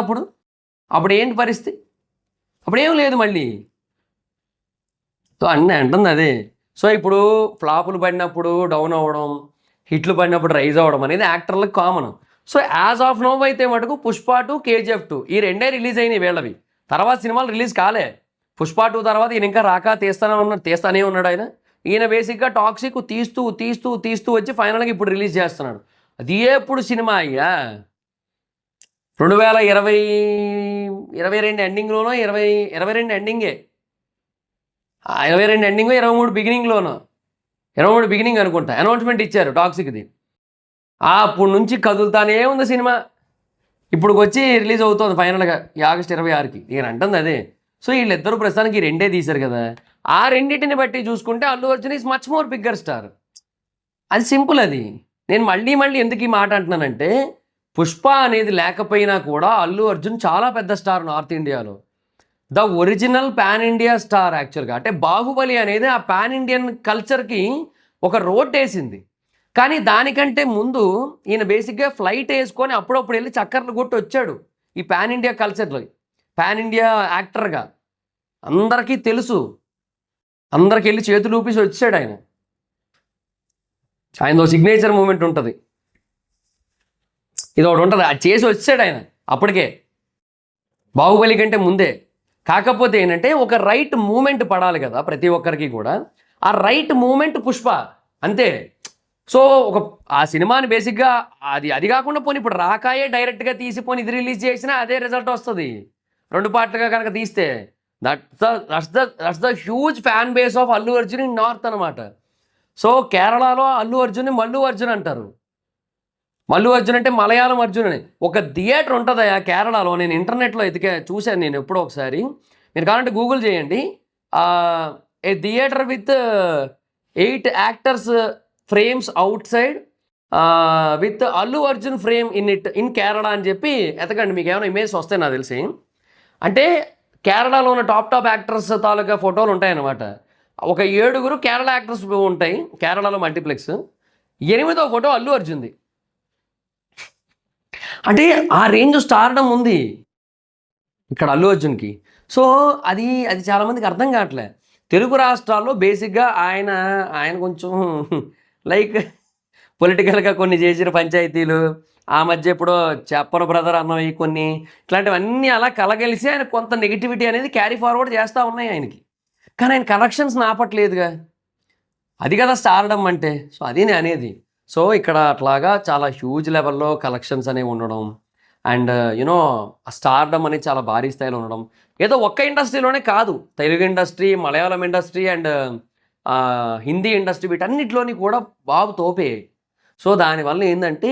S1: అప్పుడు ఏంటి పరిస్థితి? అప్పుడేం లేదు మళ్ళీ. సో అన్నీ అంటుంది అదే. సో ఇప్పుడు ఫ్లాపులు పడినప్పుడు డౌన్ అవ్వడం, హిట్లు పడినప్పుడు రైజ్ అవ్వడం అనేది యాక్టర్లకు common. So as of now అయితే మటుకు పుష్ప 2 KGF 2 ఈ రెండే రిలీజ్ అయినాయి వీళ్ళవి. తర్వాత సినిమాలు రిలీజ్ కాలే. పుష్ప 2 తర్వాత ఈయన ఇంకా రాక తీస్తానే ఉన్నాడు ఆయన. ఈయన బేసిక్గా టాక్సిక్ తీస్తూ తీస్తూ తీస్తూ వచ్చి ఫైనల్గా ఇప్పుడు రిలీజ్ చేస్తున్నాడు. అది ఎప్పుడు సినిమా అయ్యా? 2022 ఎండింగ్లోనో 22 ఎండింగే, 22 ఎండింగ్ 23 బిగినింగ్లోనో, 23 బిగినింగ్ అనుకుంటా అనౌన్స్మెంట్ ఇచ్చారు టాక్సిక్ది. అప్పుడు నుంచి కదులుతానే ఉంది సినిమా. ఇప్పుడు వచ్చి రిలీజ్ అవుతుంది ఫైనల్గా ఆగస్ట్ 26కి. నేను అంటుంది అదే. సో వీళ్ళిద్దరూ ప్రస్తుతానికి ఈ రెండే తీశారు కదా, ఆ రెండింటిని బట్టి చూసుకుంటే Allu Arjun is much more bigger star. అది సింపుల్. అది నేను మళ్ళీ ఎందుకు ఈ మాట అంటున్నానంటే, పుష్ప అనేది లేకపోయినా కూడా అల్లు అర్జున్ చాలా పెద్ద స్టార్ నార్త్ ఇండియాలో. The original pan India star యాక్చువల్గా. అంటే బాహుబలి అనేది ఆ పాన్ ఇండియన్ కల్చర్కి ఒక రోడ్ వేసింది. కానీ దానికంటే ముందు ఈయన బేసిక్గా ఫ్లైట్ వేసుకొని అప్పుడప్పుడు వెళ్ళి చక్కర్లు కొట్టి వచ్చాడు ఈ పాన్ ఇండియా కల్చర్లో. పాన్ ఇండియా యాక్టర్గా అందరికీ తెలుసు, అందరికి వెళ్ళి చేతులు ఊపేసి వచ్చాడు ఆయన. ఆయనతో సిగ్నేచర్ మూమెంట్ ఉంటుంది, ఇది ఒకటి ఉంటుంది, అది చేసి వచ్చాడు ఆయన అప్పటికే బాహుబలి కంటే ముందే. కాకపోతే ఏంటంటే ఒక రైట్ మూమెంట్ పడాలి కదా ప్రతి ఒక్కరికి కూడా. ఆ రైట్ మూమెంట్ పుష్ప అంతే. సో ఆ సినిమాని బేసిక్గా అది కాకుండా పోనీ ఇప్పుడు రాకాయే డైరెక్ట్గా తీసి పోనీ ఇది రిలీజ్ చేసినా అదే రిజల్ట్ వస్తుంది 2 పార్ట్లుగా కనుక తీస్తే. That's the huge fan base of Allu Arjun in north అనమాట. సో కేరళలో అల్లు అర్జున్ని మల్లు అర్జున్ అంటారు, మల్లు అర్జున్ అంటే మలయాళం అర్జున్ అని ఒక థియేటర్ ఉంటుందయా కేరళలో. నేను ఇంటర్నెట్లో చూశాను నేను ఎప్పుడో ఒకసారి. మీరు కావాలంటే గూగుల్ చేయండి. A theatre with 8 actors frames outside with Allu Arjun frame in Kerala అని చెప్పి ఎతకండి, మీకు ఏమైనా ఇమేజ్ వస్తాయి నాకు తెలిసి. అంటే కేరళలో ఉన్న టాప్ యాక్టర్స్ తాలూకా ఫోటోలు ఉంటాయన్నమాట. ఒక 7 కేరళ యాక్టర్స్ ఉంటాయి కేరళలో మల్టీప్లెక్స్. 8వ ఫోటో అల్లు అర్జున్ది. అంటే ఆ రేంజ్ స్టార్డమ్ ఉంది ఇక్కడ అల్లు అర్జున్కి. సో అది చాలామందికి అర్థం కావట్లే. తెలుగు రాష్ట్రాల్లో బేసిక్గా ఆయన కొంచెం లైక్ పొలిటికల్గా కొన్ని చేసిన పంచాయతీలు, ఆ మధ్య ఎప్పుడో చెప్పను బ్రదర్ అన్నవి కొన్ని ఇట్లాంటివన్నీ అలా కలగలిసి ఆయన కొంత నెగిటివిటీ అనేది క్యారీ ఫార్వర్డ్ చేస్తూ ఉన్నాయి ఆయనకి. కానీ ఆయన కలెక్షన్స్ ఆపట్లేదుగా, అది కదా స్టార్డమ్ అంటే. సో అది నేను అనేది. సో ఇక్కడ అట్లాగా చాలా హ్యూజ్ లెవెల్లో కలెక్షన్స్ అనేవి ఉండడం అండ్ యూనో స్టార్డమ్ అనేది చాలా భారీ స్థాయిలో ఉండడం. ఏదో ఒక్క ఇండస్ట్రీలోనే కాదు, Telugu industry, Malayalam industry and Hindi industry వీటన్నిటిలోని కూడా బాబు తోపే. సో దానివల్ల ఏంటంటే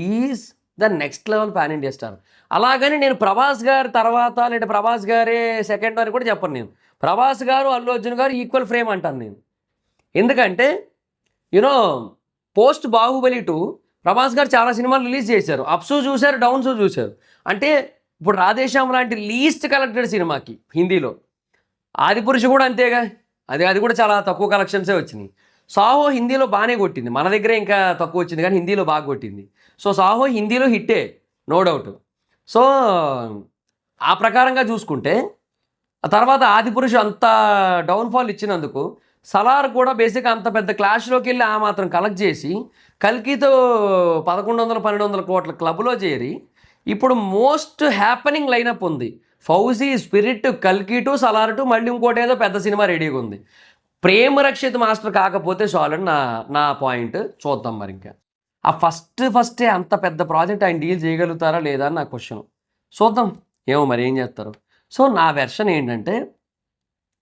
S1: is the next level pan India star. అలాగని నేను ప్రభాస్ గారి తర్వాత లేదా ప్రభాస్ గారే సెకండ్ అని కూడా చెప్పను. నేను ప్రభాస్ గారు అల్లు అర్జున్ గారు ఈక్వల్ ఫ్రేమ్ అంటాను నేను. ఎందుకంటే యూనో పోస్ట్ బాహుబలి 2 ప్రభాస్ గారు చాలా సినిమాలు రిలీజ్ చేశారు. అప్స్ చూశారు, డౌన్స్ చూశారు. అంటే ఇప్పుడు రాధేశ్యామ్ లాంటి లీస్ట్ కలెక్టెడ్ సినిమాకి హిందీలో ఆదిపురుషు కూడా అంతేగా, అది కూడా చాలా తక్కువ కలెక్షన్సే వచ్చినాయి. సాహో హిందీలో బాగానే కొట్టింది, మన దగ్గరే ఇంకా తక్కువ వచ్చింది కానీ హిందీలో బాగా కొట్టింది. సో సాహో హిందీలో హిట్టే, నో డౌట్. సో ఆ ప్రకారంగా చూసుకుంటే ఆ తర్వాత ఆదిపురుషు అంత డౌన్ఫాల్ ఇచ్చినందుకు సలార్ కూడా బేసిక్ అంత పెద్ద క్లాష్లోకి వెళ్ళి ఆ మాత్రం కలెక్ట్ చేసి కల్కితో 1100-1200 కోట్ల క్లబ్లో చేరి ఇప్పుడు మోస్ట్ హ్యాపెనింగ్ లైనప్ ఉంది. ఫౌజీ, స్పిరిట్, కల్కి 2, సలార్ 2, మళ్ళీ ఇంకోటి ఏదో పెద్ద సినిమా రెడీగా ఉంది. ప్రేమ రక్షిత్ మాస్టర్ కాకపోతే చాలని నా పాయింట్. చూద్దాం మరి ఇంకా ఆ ఫస్టే అంత పెద్ద ప్రాజెక్ట్ ఆయన డీల్ చేయగలుగుతారా లేదా అని నా క్వశ్చన్. చూద్దాం ఏమో మరి ఏం చేస్తారు. సో నా వెర్షన్ ఏంటంటే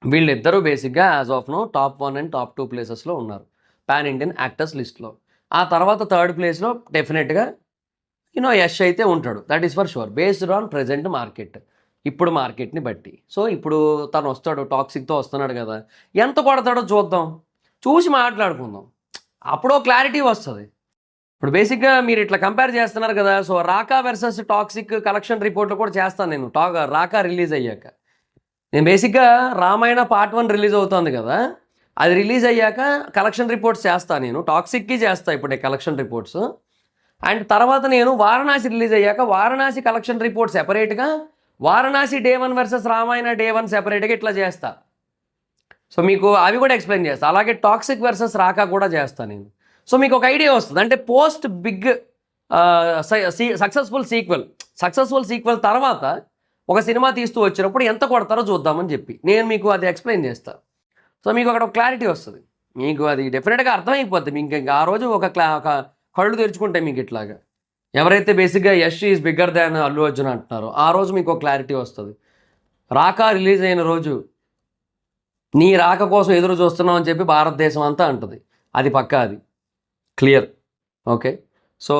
S1: వీళ్ళిద్దరూ బేసిక్గా as of now top 1 and top 2 ప్లేసెస్లో ఉన్నారు పాన్ ఇండియన్ యాక్టర్స్ లిస్ట్లో. ఆ తర్వాత థర్డ్ ప్లేస్లో డెఫినెట్గా యష్ అయితే ఉంటాడు. That is for sure based on present market, ఇప్పుడు మార్కెట్ని బట్టి. సో ఇప్పుడు తను వస్తాడు, టాక్సిక్తో వస్తున్నాడు కదా, ఎంత కొడతాడో చూద్దాం, చూసి మాట్లాడుకుందాం, అప్పుడో క్లారిటీ వస్తుంది. ఇప్పుడు బేసిక్గా మీరు ఇట్లా కంపేర్ చేస్తున్నారు కదా. సో రాకా వర్సెస్ టాక్సిక్ కలెక్షన్ రిపోర్ట్లు కూడా చేస్తాను నేను రాకా రిలీజ్ అయ్యాక. నేను బేసిక్గా రామాయణ పార్ట్ 1 రిలీజ్ అవుతుంది కదా, అది రిలీజ్ అయ్యాక కలెక్షన్ రిపోర్ట్స్ చేస్తాను నేను. టాక్సిక్కి చేస్తాను ఇప్పుడు కలెక్షన్ రిపోర్ట్స్. అండ్ తర్వాత నేను వారణాసి రిలీజ్ అయ్యాక వారణాసి కలెక్షన్ రిపోర్ట్ సెపరేట్గా, Varanasi day 1 versus Ramayana day 1 సెపరేట్గా ఇట్లా చేస్తా. సో మీకు అవి కూడా ఎక్స్ప్లెయిన్ చేస్తాను. అలాగే టాక్సిక్ వర్సెస్ రాకా కూడా చేస్తాను నేను. సో మీకు ఒక ఐడియా వస్తుంది. అంటే పోస్ట్ బిగ్ సక్సెస్ఫుల్ సీక్వెల్ తర్వాత ఒక సినిమా తీస్తూ వచ్చినప్పుడు ఎంత కొడతారో చూద్దామని చెప్పి నేను మీకు అది ఎక్స్ప్లెయిన్ చేస్తాను. సో మీకు అక్కడ క్లారిటీ వస్తుంది, మీకు అది డెఫినెట్గా అర్థమైపోద్ది. మీకు ఇంకా ఆ రోజు ఒక కళ్ళు తెరుచుకుంటే మీకు ఇట్లాగా ఎవరైతే బేసిక్గా Yash is bigger than Allu Arjun అంటున్నారో ఆ రోజు మీకు ఒక క్లారిటీ వస్తుంది. రాకా రిలీజ్ అయిన రోజు నీ రాక కోసం ఎదురు చూస్తున్నాం అని చెప్పి భారతదేశం అంతా అంటుంది. అది పక్కా, అది clear. Okay, so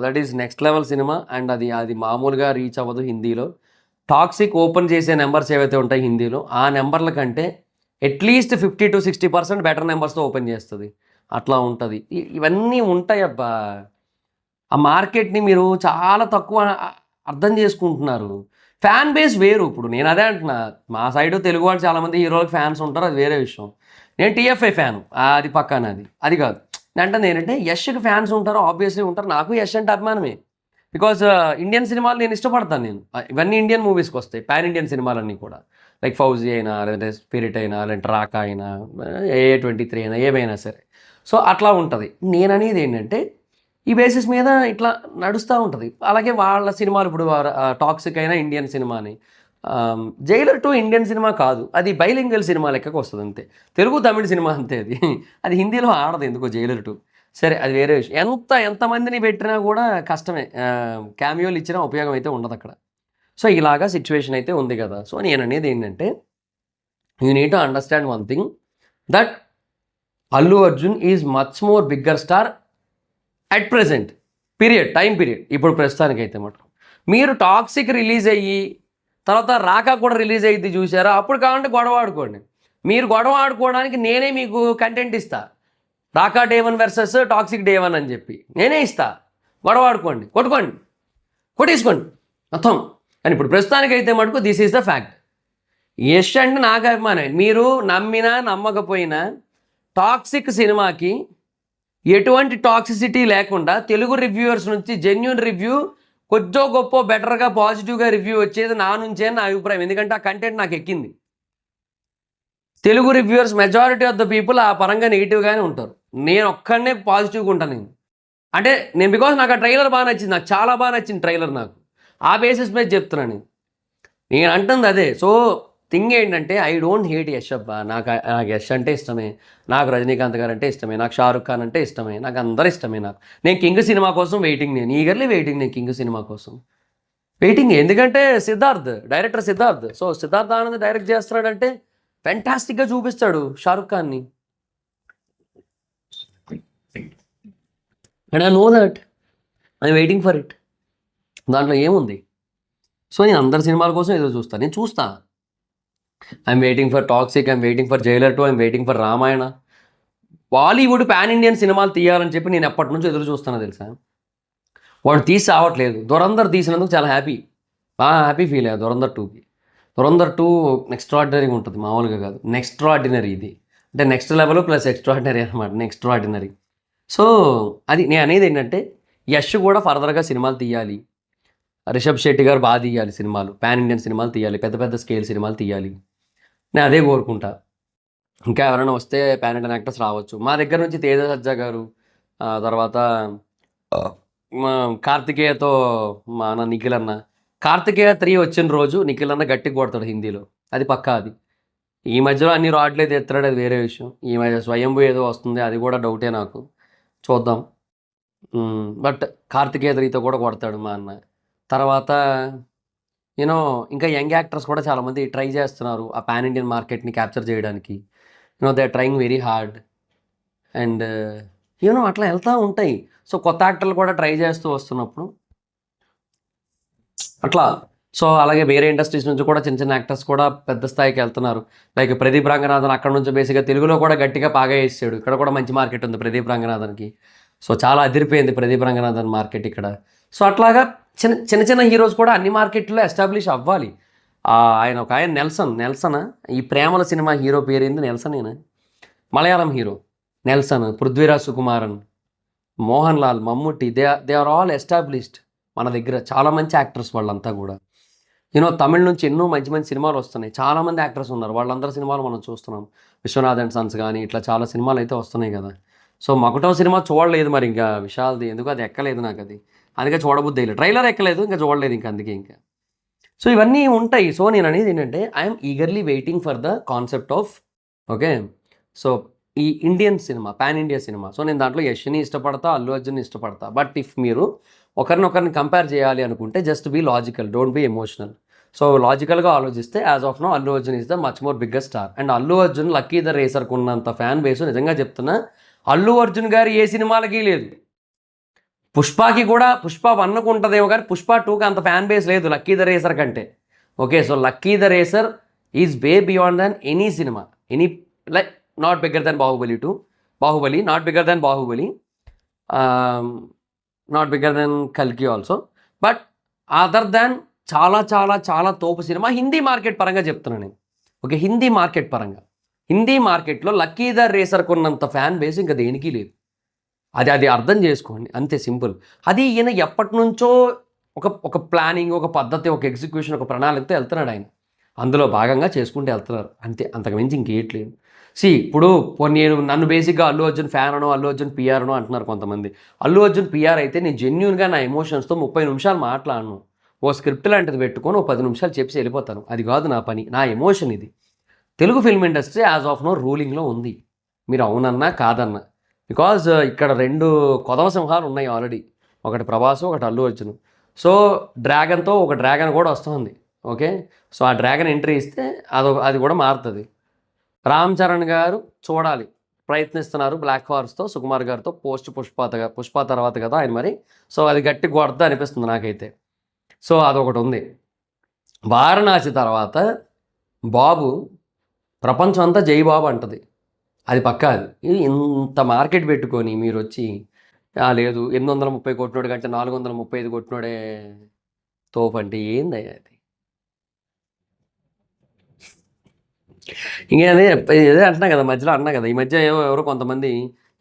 S1: that is next level cinema. And అది మామూలుగా రీచ్ అవ్వదు హిందీలో. టాక్సిక్ ఓపెన్ చేసే నెంబర్స్ ఏవైతే ఉంటాయి హిందీలో ఆ నెంబర్ల కంటే అట్లీస్ట్ 50-60% బెటర్ నెంబర్స్తో ఓపెన్ చేస్తుంది. అట్లా ఉంటుంది. ఇవన్నీ ఉంటాయి అబ్బా. ఆ మార్కెట్ని మీరు చాలా తక్కువ అర్థం చేసుకుంటున్నారు. ఫ్యాన్ బేస్ వేరు. ఇప్పుడు నేను అదే అంటున్నా, మా సైడ్ తెలుగు వాళ్ళు చాలామంది హీరోలకు ఫ్యాన్స్ ఉంటారు, అది వేరే విషయం. నేను టీఎఫ్ఐ ఫ్యాను, అది పక్కాన అది కాదు. అంటే ఏంటంటే యష్కి ఫ్యాన్స్ ఉంటారు, ఆబ్వియస్లీ ఉంటారు. నాకు యష్ అంటే అభిమానమే. బికాజ్ ఇండియన్ సినిమాలు నేను ఇష్టపడతాను. నేను ఇవన్నీ ఇండియన్ మూవీస్కి వస్తాయి, పాన్ ఇండియన్ సినిమాలన్నీ కూడా. లైక్ ఫౌజీ అయినా, లేదంటే స్పిరిట్ అయినా, లేదంటే రాకా అయినా, A23 అయినా, ఏమైనా సరే. సో అట్లా ఉంటుంది. నేను అనేది ఏంటంటే ఈ బేసిస్ మీద ఇట్లా నడుస్తూ ఉంటుంది. అలాగే వాళ్ళ సినిమాలు ఇప్పుడు టాక్సిక్ అయినా ఇండియన్ సినిమాని. జైలర్ 2 ఇండియన్ సినిమా కాదు, అది బైలింగ్వల్ సినిమా లెక్కకు వస్తుంది అంతే. తెలుగు తమిళ సినిమా అంతే. అది హిందీలో ఆడదు ఎందుకో జైలర్ 2. సరే, అది వేరే విషయం. ఎంతమందిని పెట్టినా కూడా కష్టమే, క్యామియోలు ఇచ్చినా ఉపయోగం అయితే ఉండదు అక్కడ. సో ఇలాగా సిచ్యువేషన్ అయితే ఉంది కదా. సో నేను అనేది ఏంటంటే you need to understand one thing, that Allu Arjun is much more bigger star at present. Time period. ఇప్పుడు ప్రస్తుతానికైతే మటుకు మీరు టాక్సిక్ రిలీజ్ అయ్యి తర్వాత రాకా కూడా రిలీజ్ అయ్యిద్ది చూసారా, అప్పుడు కావాలంటే గొడవ ఆడుకోండి. మీరు గొడవ ఆడుకోవడానికి నేనే మీకు కంటెంట్ ఇస్తా. రాకా డే 1 వర్సెస్ టాక్సిక్ డే 1 అని చెప్పి నేనే ఇస్తా. గొడవ ఆడుకోండి, కొట్టేసుకోండి మొత్తం. అని ఇప్పుడు ప్రస్తుతానికైతే మటుకు this is the fact. Yash అంటే నాకు అభిమానం. మీరు నమ్మినా నమ్మకపోయినా టాక్సిక్ సినిమాకి ఎటువంటి టాక్సిసిటీ లేకుండా తెలుగు రివ్యూవర్స్ నుంచి జెన్యూన్ రివ్యూ, కొద్దో గొప్ప బెటర్గా పాజిటివ్గా రివ్యూ వచ్చేది నా నుంచే నా అభిప్రాయం. ఎందుకంటే ఆ కంటెంట్ నాకు ఎక్కింది. Telugu reviewers majority of the people ఆ పరంగా నెగిటివ్గానే ఉంటారు. నేను ఒక్కడనే పాజిటివ్గా ఉంటాను. అంటే నేను బికాస్ నాకు ఆ ట్రైలర్ బాగా నచ్చింది, నాకు చాలా బాగా నచ్చింది ట్రైలర్. నాకు ఆ బేసిస్ మీద చెప్తున్నాను నేను అంటుంది అదే. సో థింగ్ ఏంటంటే ఐ డోంట్ హేట్ యష్ అబ్బా. నాకు యష్ అంటే ఇష్టమే, నాకు రజనీకాంత్ గారు అంటే ఇష్టమే, నాకు షారుఖ్ ఖాన్ అంటే ఇష్టమే, నాకు అందరూ ఇష్టమే. నేను కింగ్ సినిమా కోసం వెయిటింగ్, నేను ఈగర్లీ వెయిటింగ్. నేను కింగ్ సినిమా కోసం వెయిటింగ్. ఎందుకంటే director Siddharth. So Siddharth Anand direct చేస్తున్నాడంటే ఫ్యాంటాస్టిక్గా చూపిస్తాడు షారుఖ్ ఖాన్ని. And I know that I waiting for it. దాంట్లో ఏముంది? సో నేను అందరి సినిమాల కోసం ఎదురు చూస్తాను. నేను చూస్తా. I'm waiting for toxic, I'm waiting for Jailer 2, I'm waiting for Ramayana. Bollywood pan Indian సినిమాలు తీయాలని చెప్పి నేను ఎప్పటి నుంచి ఎదురు చూస్తానో తెలుసా. వాడు తీసి రావట్లేదు. దురంధర్ తీసినందుకు చాలా బాగా హ్యాపీ ఫీల్ అయ్యా దురంధర్ 2కి. దురంధర్ 2 ఎక్స్ట్రాడినరీగా ఉంటుంది, మామూలుగా కాదు. ఎక్స్ట్రాడినరీ ఇది అంటే నెక్స్ట్ లెవెల్ ప్లస్ ఎక్స్ట్రాడినరీ అనమాట. ఎక్స్ట్రాడినరీ. సో అది నేను అనేది ఏంటంటే యష్ కూడా ఫర్దర్గా సినిమాలు తీయాలి. రిషబ్ శెట్టి గారు బాగా తీయాలి సినిమాలు, పాన్ ఇండియన్ సినిమాలు తీయాలి, పెద్ద పెద్ద స్కేల్ సినిమాలు తీయాలి. నేను అదే కోరుకుంటా. ఇంకా ఎవరైనా వస్తే పాన్ ఇండియన్ యాక్టర్స్ రావచ్చు. మా దగ్గర నుంచి తేజ సజ్జా గారు, తర్వాత కార్తికేయతో మన నిఖిల్ అన్న. కార్తికేయ 3 వచ్చిన రోజు నిఖిల్ అన్న గట్టిగా కొడతాడు హిందీలో, అది పక్కా. అది ఈ మధ్యలో అన్ని రాడ్లేదు ఎత్తాడు, అది వేరే విషయం. ఈ మధ్య స్వయంభూ ఏదో వస్తుంది, అది కూడా డౌటే నాకు. చూద్దాం. బట్ కార్తికేయ 3తో కూడా కొడతాడు మా అన్న. తర్వాత యూనో ఇంకా యంగ్ యాక్టర్స్ కూడా చాలామంది ట్రై చేస్తున్నారు ఆ పాన్ ఇండియన్ మార్కెట్ని క్యాప్చర్ చేయడానికి. They are trying very hard. And అట్లా వెళ్తూ ఉంటాయి. సో కొత్త యాక్టర్లు కూడా ట్రై చేస్తూ వస్తున్నప్పుడు అట్లా. సో అలాగే వేరే ఇండస్ట్రీస్ నుంచి కూడా చిన్న చిన్న యాక్టర్స్ కూడా పెద్ద స్థాయికి వెళ్తున్నారు. లైక్ ప్రదీప్ రంగనాథన్ అక్కడ నుంచి బేసిక్గా తెలుగులో కూడా గట్టిగా బాగా వేసాడు. ఇక్కడ కూడా మంచి మార్కెట్ ఉంది ప్రదీప్ రంగనాథన్కి. సో చాలా అదిరిపోయింది ప్రదీప్ రంగనాథన్ మార్కెట్ ఇక్కడ. సో అట్లాగా చిన్న చిన్న హీరోస్ కూడా అన్ని మార్కెట్లో ఎస్టాబ్లిష్ అవ్వాలి. ఆయన నెల్సన్ ఈ ప్రేమల సినిమా హీరో పేరేంది? నెల్సనేనా? Malayalam hero Nelson, Prithviraj Sukumaran, Mohan Lal, Mammootty, they are all established మన దగ్గర. చాలా మంచి యాక్టర్స్ వాళ్ళంతా కూడా. తమిళ నుంచి ఎన్నో మంచి మంచి సినిమాలు వస్తున్నాయి. చాలామంది యాక్టర్స్ ఉన్నారు, వాళ్ళందరి సినిమాలు మనం చూస్తున్నాం. విశ్వనాథ్ అండ్ సన్స్ కానీ ఇట్లా చాలా సినిమాలు అయితే వస్తున్నాయి కదా. సో మకుటో సినిమా చూడలేదు, మరి ఇంకా విశాల్ది ఎందుకు అది ఎక్కలేదు నాకు. అది అందుకే చూడబుద్ధి లేదు. ట్రైలర్ ఎక్కలేదు, ఇంకా చూడలేదు అందుకే. సో ఇవన్నీ ఉంటాయి. సో నేను అనేది ఏంటంటే I'm eagerly waiting for the concept of okay. So ఈ Indian cinema, pan India cinema. So నేను దాంట్లో యష్ని ఇష్టపడతా, అల్లు అర్జున్ని ఇష్టపడతా. బట్ ఇఫ్ మీరు ఒకరిని కంపేర్ చేయాలి అనుకుంటే just be logical, don't be emotional. So లాజికల్గా ఆలోచిస్తే as of now Allu Arjun is the much more biggest star. And Allu Arjun lucky the రేసర్కు ఉన్నంత ఫ్యాన్ బేస్ నిజంగా చెప్తున్నా అల్లు అర్జున్ గారు ఏ సినిమాలకి లేదు. పుష్పకి కూడా, పుష్ప 1కు ఉంటుందేమో కానీ పుష్ప 2కి అంత ఫ్యాన్ బేస్ లేదు లక్కీ ద రేసర్ కంటే. Okay, so lucky the racer is way beyond than any cinema, any like not bigger than Baahubali 2, Baahubali not bigger than Baahubali, not bigger than కల్కి ఆల్సో. బట్ అదర్ దాన్ చాలా చాలా చాలా తోపు cinema Hindi market పరంగా చెప్తున్నాను నేను. Okay, Hindi market పరంగా, హిందీ మార్కెట్లో లక్కీ ద రేసర్కు ఉన్నంత ఫ్యాన్ బేస్ ఇంకా దేనికి లేదు. అది అర్థం చేసుకోండి, అంతే సింపుల్. అది ఈయన ఎప్పటి నుంచో ఒక ప్లానింగ్, ఒక పద్ధతి, ఒక ఎగ్జిక్యూషన్, ఒక ప్రణాళికతో వెళ్తున్నాడు ఆయన. అందులో భాగంగా చేసుకుంటూ వెళ్తున్నారు అంతే, అంతకుమించి ఇంకేయట్లేదు. ఇప్పుడు నేను నన్ను బేసిక్గా అల్లు అర్జున్ ఫ్యాన్ అనో, అల్లు అర్జున్ పిఆర్ అనో అంటున్నారు కొంతమంది. అల్లు అర్జున్ పిఆర్ అయితే నేను జెన్యూన్గా నా ఎమోషన్స్తో 30 నిమిషాలు మాట్లాడను. ఓ స్క్రిప్ట్ లాంటిది పెట్టుకొని 10 నిమిషాలు చెప్పి వెళ్ళిపోతాను. అది కాదు నా పని, నా ఎమోషన్ ఇది. Telugu film industry as of now రూలింగ్లో ఉంది, మీరు అవునన్నా కాదన్నా. బికాజ్ ఇక్కడ 2 కొదవ సింహాలు ఉన్నాయి ఆల్రెడీ, ఒకటి ప్రభాస్, ఒకటి అల్లు అర్జున్. సో డ్రాగన్తో ఒక డ్రాగన్ కూడా వస్తుంది. ఓకే, సో ఆ డ్రాగన్ ఎంట్రీ ఇస్తే అది కూడా మారుతుంది. రామ్ చరణ్ గారు చూడాలి, ప్రయత్నిస్తున్నారు బ్లాక్ హార్స్తో సుకుమార్ గారితో పోస్ట్ పుష్ప తర్వాత కదా ఆయన మరి. సో అది గట్టి కొడతా అనిపిస్తుంది నాకైతే. సో అదొకటి ఉంది. వారణాసి తర్వాత బాబు ప్రపంచం అంతా జై బాబు అంటది, అది పక్కా. అది ఇంత మార్కెట్ పెట్టుకొని మీరు వచ్చి లేదు 830 కొట్టినోడు కంటే 435 కొట్టినోడే తోపు అంటే ఏందయ్యా అది? ఇంకా అదే అంటున్నా కదా, మధ్యలో అన్నా కదా, ఈ మధ్య ఎవరో కొంతమంది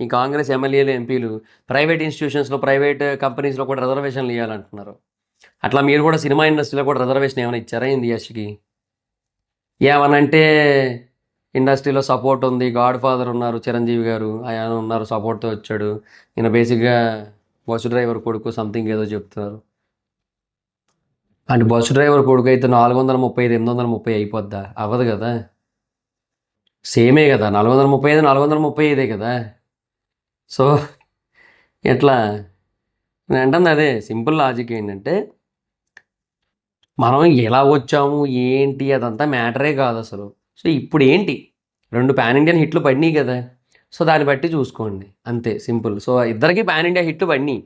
S1: ఈ కాంగ్రెస్ ఎమ్మెల్యేలు ఎంపీలు ప్రైవేట్ ఇన్స్టిట్యూషన్స్లో ప్రైవేట్ కంపెనీస్లో కూడా రిజర్వేషన్లు ఇవ్వాలంటున్నారు. అట్లా మీరు కూడా సినిమా ఇండస్ట్రీలో కూడా రిజర్వేషన్ ఏమైనా ఇచ్చారా ఏంది యష్కి? ఏమనంటే ఇండస్ట్రీలో సపోర్ట్ ఉంది, గాడ్ ఫాదర్ ఉన్నారు చిరంజీవి గారు, ఆయన ఉన్నారు, సపోర్ట్తో వచ్చాడు, ఈయన బేసిక్గా బస్సు డ్రైవర్ కొడుకు సంథింగ్ ఏదో చెప్తున్నారు. అంటే బస్సు డ్రైవర్ కొడుకు అయితే 435 830 అయిపోద్దా? అవ్వదు కదా, సేమే కదా, 435 435 కదా. సో ఎట్లా నేను అంటుంది అదే సింపుల్ లాజిక్ ఏంటంటే, మనం ఎలా వచ్చాము ఏంటి అదంతా మ్యాటరే కాదు అసలు. సో ఇప్పుడు ఏంటి, 2 పాన్ ఇండియన్ హిట్లు పడినాయి కదా, సో దాన్ని బట్టి చూసుకోండి అంతే, సింపుల్. సో ఇద్దరికి పాన్ ఇండియా హిట్లు పడినాయి.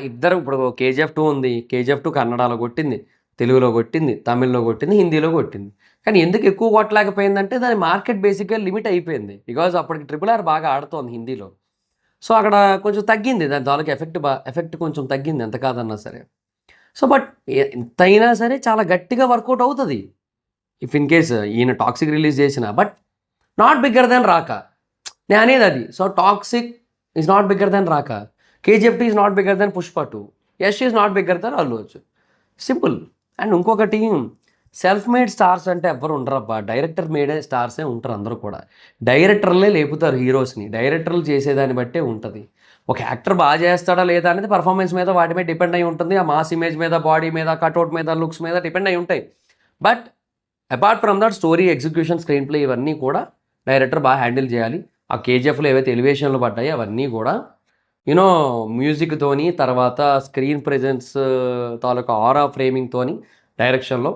S1: ఇద్దరు ఇప్పుడు KGF 2 ఉంది, KGF 2 కన్నడలో కొట్టింది, తెలుగులో కొట్టింది, తమిళ్లో కొట్టింది, హిందీలో కొట్టింది. కానీ ఎందుకు ఎక్కువ కొట్టలేకపోయిందంటే దాని మార్కెట్ బేసిక్గా లిమిట్ అయిపోయింది. బికాజ్ అప్పటికి RRR బాగా ఆడుతోంది హిందీలో. సో అక్కడ కొంచెం తగ్గింది, దాని తాలూకు ఎఫెక్ట్ కొంచెం తగ్గింది ఎంత కాదన్నా సరే. సో బట్ ఎంతైనా సరే చాలా గట్టిగా వర్కౌట్ అవుతుంది ఇఫ్ ఇన్ కేస్ ఈయన టాక్సిక్ రిలీజ్ చేసిన. బట్ నాట్ బిగ్గర్ దెన్ రాక, నేను అనేది అది. So toxic is not bigger than రాక, KGF 2 is not bigger than Pushpa 2, Yash is not bigger than Allu Arjun, simple. And ఇంకొకటి, సెల్ఫ్ మేడ్ స్టార్స్ అంటే ఎవరు ఉండరబ్బా, డైరెక్టర్ మేడే స్టార్సే ఉంటారు అందరూ కూడా. డైరెక్టర్లే లేపుతారు హీరోస్ని, డైరెక్టర్లు చేసేదాన్ని బట్టే ఉంటుంది. ఒక యాక్టర్ బాగా చేస్తాడా లేదా అనేది పర్ఫార్మెన్స్ మీద వాటి మీద డిపెండ్ అయి ఉంటుంది, ఆ మాస్ ఇమేజ్ మీద, బాడీ మీద, కట్అవుట్ మీద, లుక్స్ మీద డిపెండ్ అయి ఉంటాయి. But apart from that story execution, screen play ఇవన్నీ కూడా డైరెక్టర్ బాగా హ్యాండిల్ చేయాలి. ఆ KGFలో ఏవైతే ఎలివేషన్లు పడ్డాయి అవన్నీ కూడా యూనో మ్యూజిక్తోని, తర్వాత స్క్రీన్ ప్రెజెన్స్ తాలూకా ఆరా ఫ్రేమింగ్తోని, డైరెక్షన్లో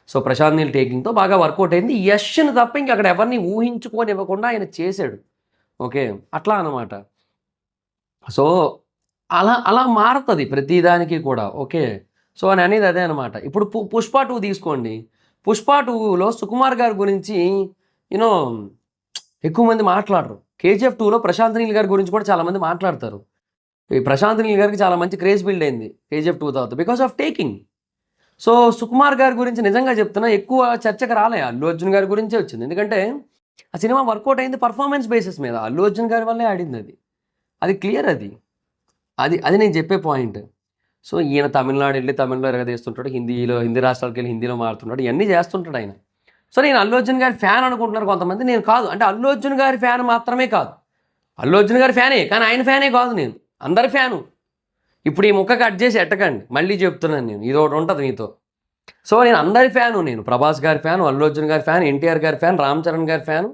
S1: సో ప్రశాంత్ నీల్ టేకింగ్తో బాగా వర్కౌట్ అయింది. యష్ని తప్ప ఇంక అక్కడ ఎవరిని ఊహించుకొని ఇవ్వకుండా ఆయన చేశాడు. ఓకే, అట్లా అనమాట. సో అలా అలా మారుతుంది ప్రతిదానికి కూడా. ఓకే, సో అని అనేది అదే అనమాట. ఇప్పుడు పుష్ప 2 తీసుకోండి, పుష్ప 2లో సుకుమార్ గారి గురించి యూనో ఎక్కువ మంది మాట్లాడరు. KGF 2లో ప్రశాంత్ నీల్ గారి గురించి కూడా చాలామంది మాట్లాడతారు. ఈ ప్రశాంత్ నీల్ గారికి చాలా మంచి క్రేజ్ బిల్డ్ అయింది KGF 2 తర్వాత because of taking. So Sukumar గారి గురించి నిజంగా చెప్తున్నా ఎక్కువ చర్చకు రాలే, అల్లు అర్జున్ గారి గురించే వచ్చింది. ఎందుకంటే ఆ సినిమా వర్కౌట్ అయింది పర్ఫార్మెన్స్ బేసిస్ మీద, అల్లు అర్జున్ గారి వల్లే ఆడింది అది క్లియర్. అది అది అది నేను చెప్పే పాయింట్. సో ఈయన తమిళనాడు వెళ్ళి తమిళ్లో ఎరగదీస్తుంటాడు, హిందీ రాష్ట్రాలకు వెళ్ళి హిందీలో మారుతుంటాడు, ఇవన్నీ చేస్తుంటాడు ఆయన. సో నేను అల్లు అర్జున్ గారి ఫ్యాన్ అనుకుంటున్నారు కొంతమంది, నేను కాదు. అంటే అల్లు అర్జున్ గారి ఫ్యాన్ మాత్రమే కాదు, అల్లు అర్జున్ గారి ఫ్యానే, కానీ ఆయన ఫ్యానే కాదు, నేను అందరి ఫ్యాను. ఇప్పుడు ఈ ముక్క కట్ చేసి ఎట్టకండి, మళ్ళీ చెప్తున్నాను నేను, ఇది ఒకటి ఉంటుంది మీతో. సో నేను అందరి ఫ్యాను, నేను ప్రభాస్ గారి ఫ్యాను, అల్లు అర్జున్ గారి ఫ్యాన్, NTR గారి ఫ్యాన్, రామ్ చరణ్ గారి ఫ్యాను,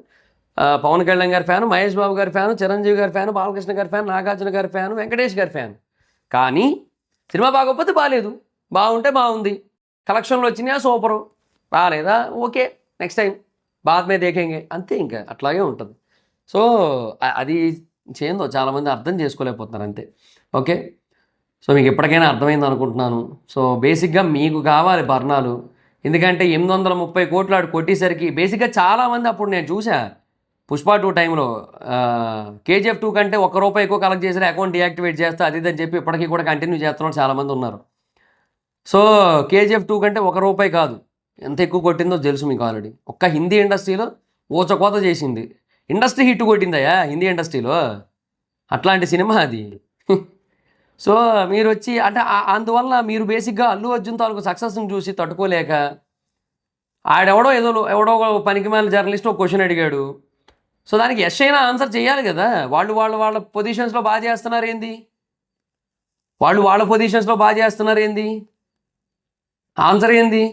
S1: పవన్ కళ్యాణ్ గారి ఫ్యాను, మహేష్ బాబు గారి ఫ్యాను, చిరంజీవి గారి ఫ్యాను, బాలకృష్ణ గారి ఫ్యాన్, నాగార్జున గారి ఫ్యాను, వెంకటేష్ గారి ఫ్యాన్. కానీ సినిమా బాగోకపోతే బాగాలేదు, బాగుంటే బాగుంది, కలెక్షన్లు వచ్చినాయా సూపరు, రాలేదా ఓకే నెక్స్ట్ టైం బాద్ మీద దేకేంగే, అంతే, ఇంకా అట్లాగే ఉంటుంది. సో అది చేయందో చాలామంది అర్థం చేసుకోలేకపోతున్నారు అంతే. ఓకే, సో మీకు ఎప్పటికైనా అర్థమైంది అనుకుంటున్నాను. సో బేసిక్గా మీకు కావాలి బర్ణాలు, ఎందుకంటే 830 కోట్లు ఆడు కొట్టేసరికి బేసిక్గా చాలామంది అప్పుడు నేను చూసా పుష్ప 2 టైంలో KGF 2 కంటే ₹1 ఎక్కువ కలెక్ట్ చేసిన అకౌంట్ డియాక్టివేట్ చేస్తా అది ఇదని చెప్పి ఇప్పటికీ కూడా కంటిన్యూ చేస్తున్నారు చాలామంది ఉన్నారు. సో KGF 2 కంటే ₹1 కాదు, ఎంత ఎక్కువ కొట్టిందో తెలుసు మీకు ఆల్రెడీ. ఒక్క హిందీ ఇండస్ట్రీలో ఊచకోత చేసింది, ఇండస్ట్రీ హిట్ కొట్టిందయ్యా హిందీ ఇండస్ట్రీలో, అట్లాంటి సినిమా అది. సో మీరు వచ్చి అంటే అందువల్ల మీరు బేసిక్గా అల్లు అర్జున్ తాలూకు సక్సెస్ని చూసి తట్టుకోలేక ఎవడో పనికిమాలిన జర్నలిస్ట్ ఒక క్వశ్చన్ అడిగాడు. సో దానికి యష్ అయినా ఆన్సర్ చేయాలి కదా, వాళ్ళ పొజిషన్స్లో బాగా చేస్తున్నారు ఏంది, వాళ్ళ పొజిషన్స్లో బాగా చేస్తున్నారు ఏంది, ఆన్సర్ ఏంది,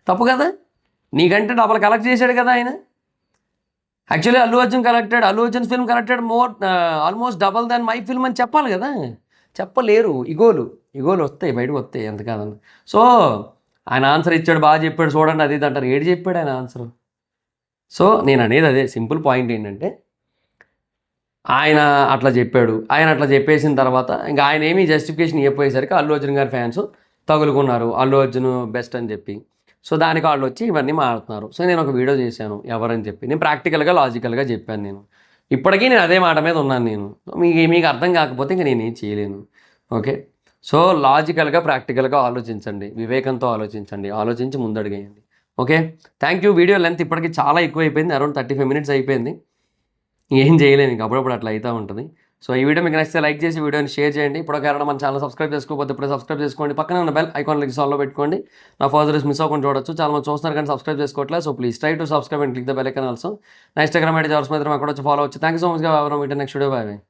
S1: తప్పు కదా. నీకంటే డబల్ కలెక్ట్ చేశాడు కదా ఆయన. Actually Allu Arjun film collected almost double than my film అని చెప్పాలి కదా, చెప్పలేరు. ఇగోలు వస్తాయి, బయటకు వస్తాయి, ఎంత కాదన్న. సో ఆయన ఆన్సర్ ఇచ్చాడు, బాగా చెప్పాడు చూడండి అది ఇది అంటారు, ఏడు చెప్పాడు ఆయన ఆన్సర్. సో నేను అనేది అదే సింపుల్ పాయింట్ ఏంటంటే ఆయన అట్లా చెప్పాడు. ఆయన అట్లా చెప్పేసిన తర్వాత ఇంక ఆయన ఏమి జస్టిఫికేషన్ ఇవ్వకపోయేసరికి అల్లు అర్జున్ గారి ఫ్యాన్స్ తగులుకున్నారు. అల్లు అర్జున్ బెస్ట్ అని చెప్పి. సో దానికి వాళ్ళొచ్చి ఇవన్నీ మాట్లాడుతున్నారు. సో నేను ఒక వీడియో చేశాను ఎవరని చెప్పి. నేను ప్రాక్టికల్‌గా, లాజికల్‌గా చెప్పాను నేను. ఇప్పటికీ నేను అదే మాట మీద ఉన్నాను నేను. మీకు అర్థం కాకపోతే ఇంక నేనేం చేయలేను. ఓకే. సో లాజికల్‌గా, ప్రాక్టికల్‌గా ఆలోచించండి. వివేకంతో ఆలోచించండి. ఆలోచించి ముందడుగేయండి. Okay. Thank you. Video length ఇప్పటికి చాలా ఎక్కువైపోయింది. అరౌండ్ 35 మినిట్స్ అయిపోయింది. ఏం చేయలేము ఇంక అప్పుడప్పుడు అట్లా అయితా ఉంటది. సో ఈ వీడియో మీకు నచ్చితే లైక్ చేసి వీడియోని షేర్ చేయండి. ఇప్పటివరకు ఎవరైనా మన ఛానల్ సబ్స్క్రైబ్ చేసుకోకపోతే ఇప్పుడే సబ్స్క్రైబ్ చేసుకోండి. పక్కనే ఉన్న బెల్ ఐకాన్ క్లిక్ ఆల్‌లో పెట్టుకోండి. నా ఫర్దర్స్ మిస్ అవ్వకుండా చూడొచ్చు. చాలా మంది చూస్తున్నారు కానీ సబ్స్క్రైబ్ చేసుకోవట్లేదు. So please try to subscribe and click the bell icon also. నా ఇన్‌స్టాగ్రామ్ ఐడీ జార్స్ మాత్రం అక్కడ వచ్చి ఫాలో అవ్వచ్చు. థాంక్ యూ సో మచ్‌గా. Next video. Bye by.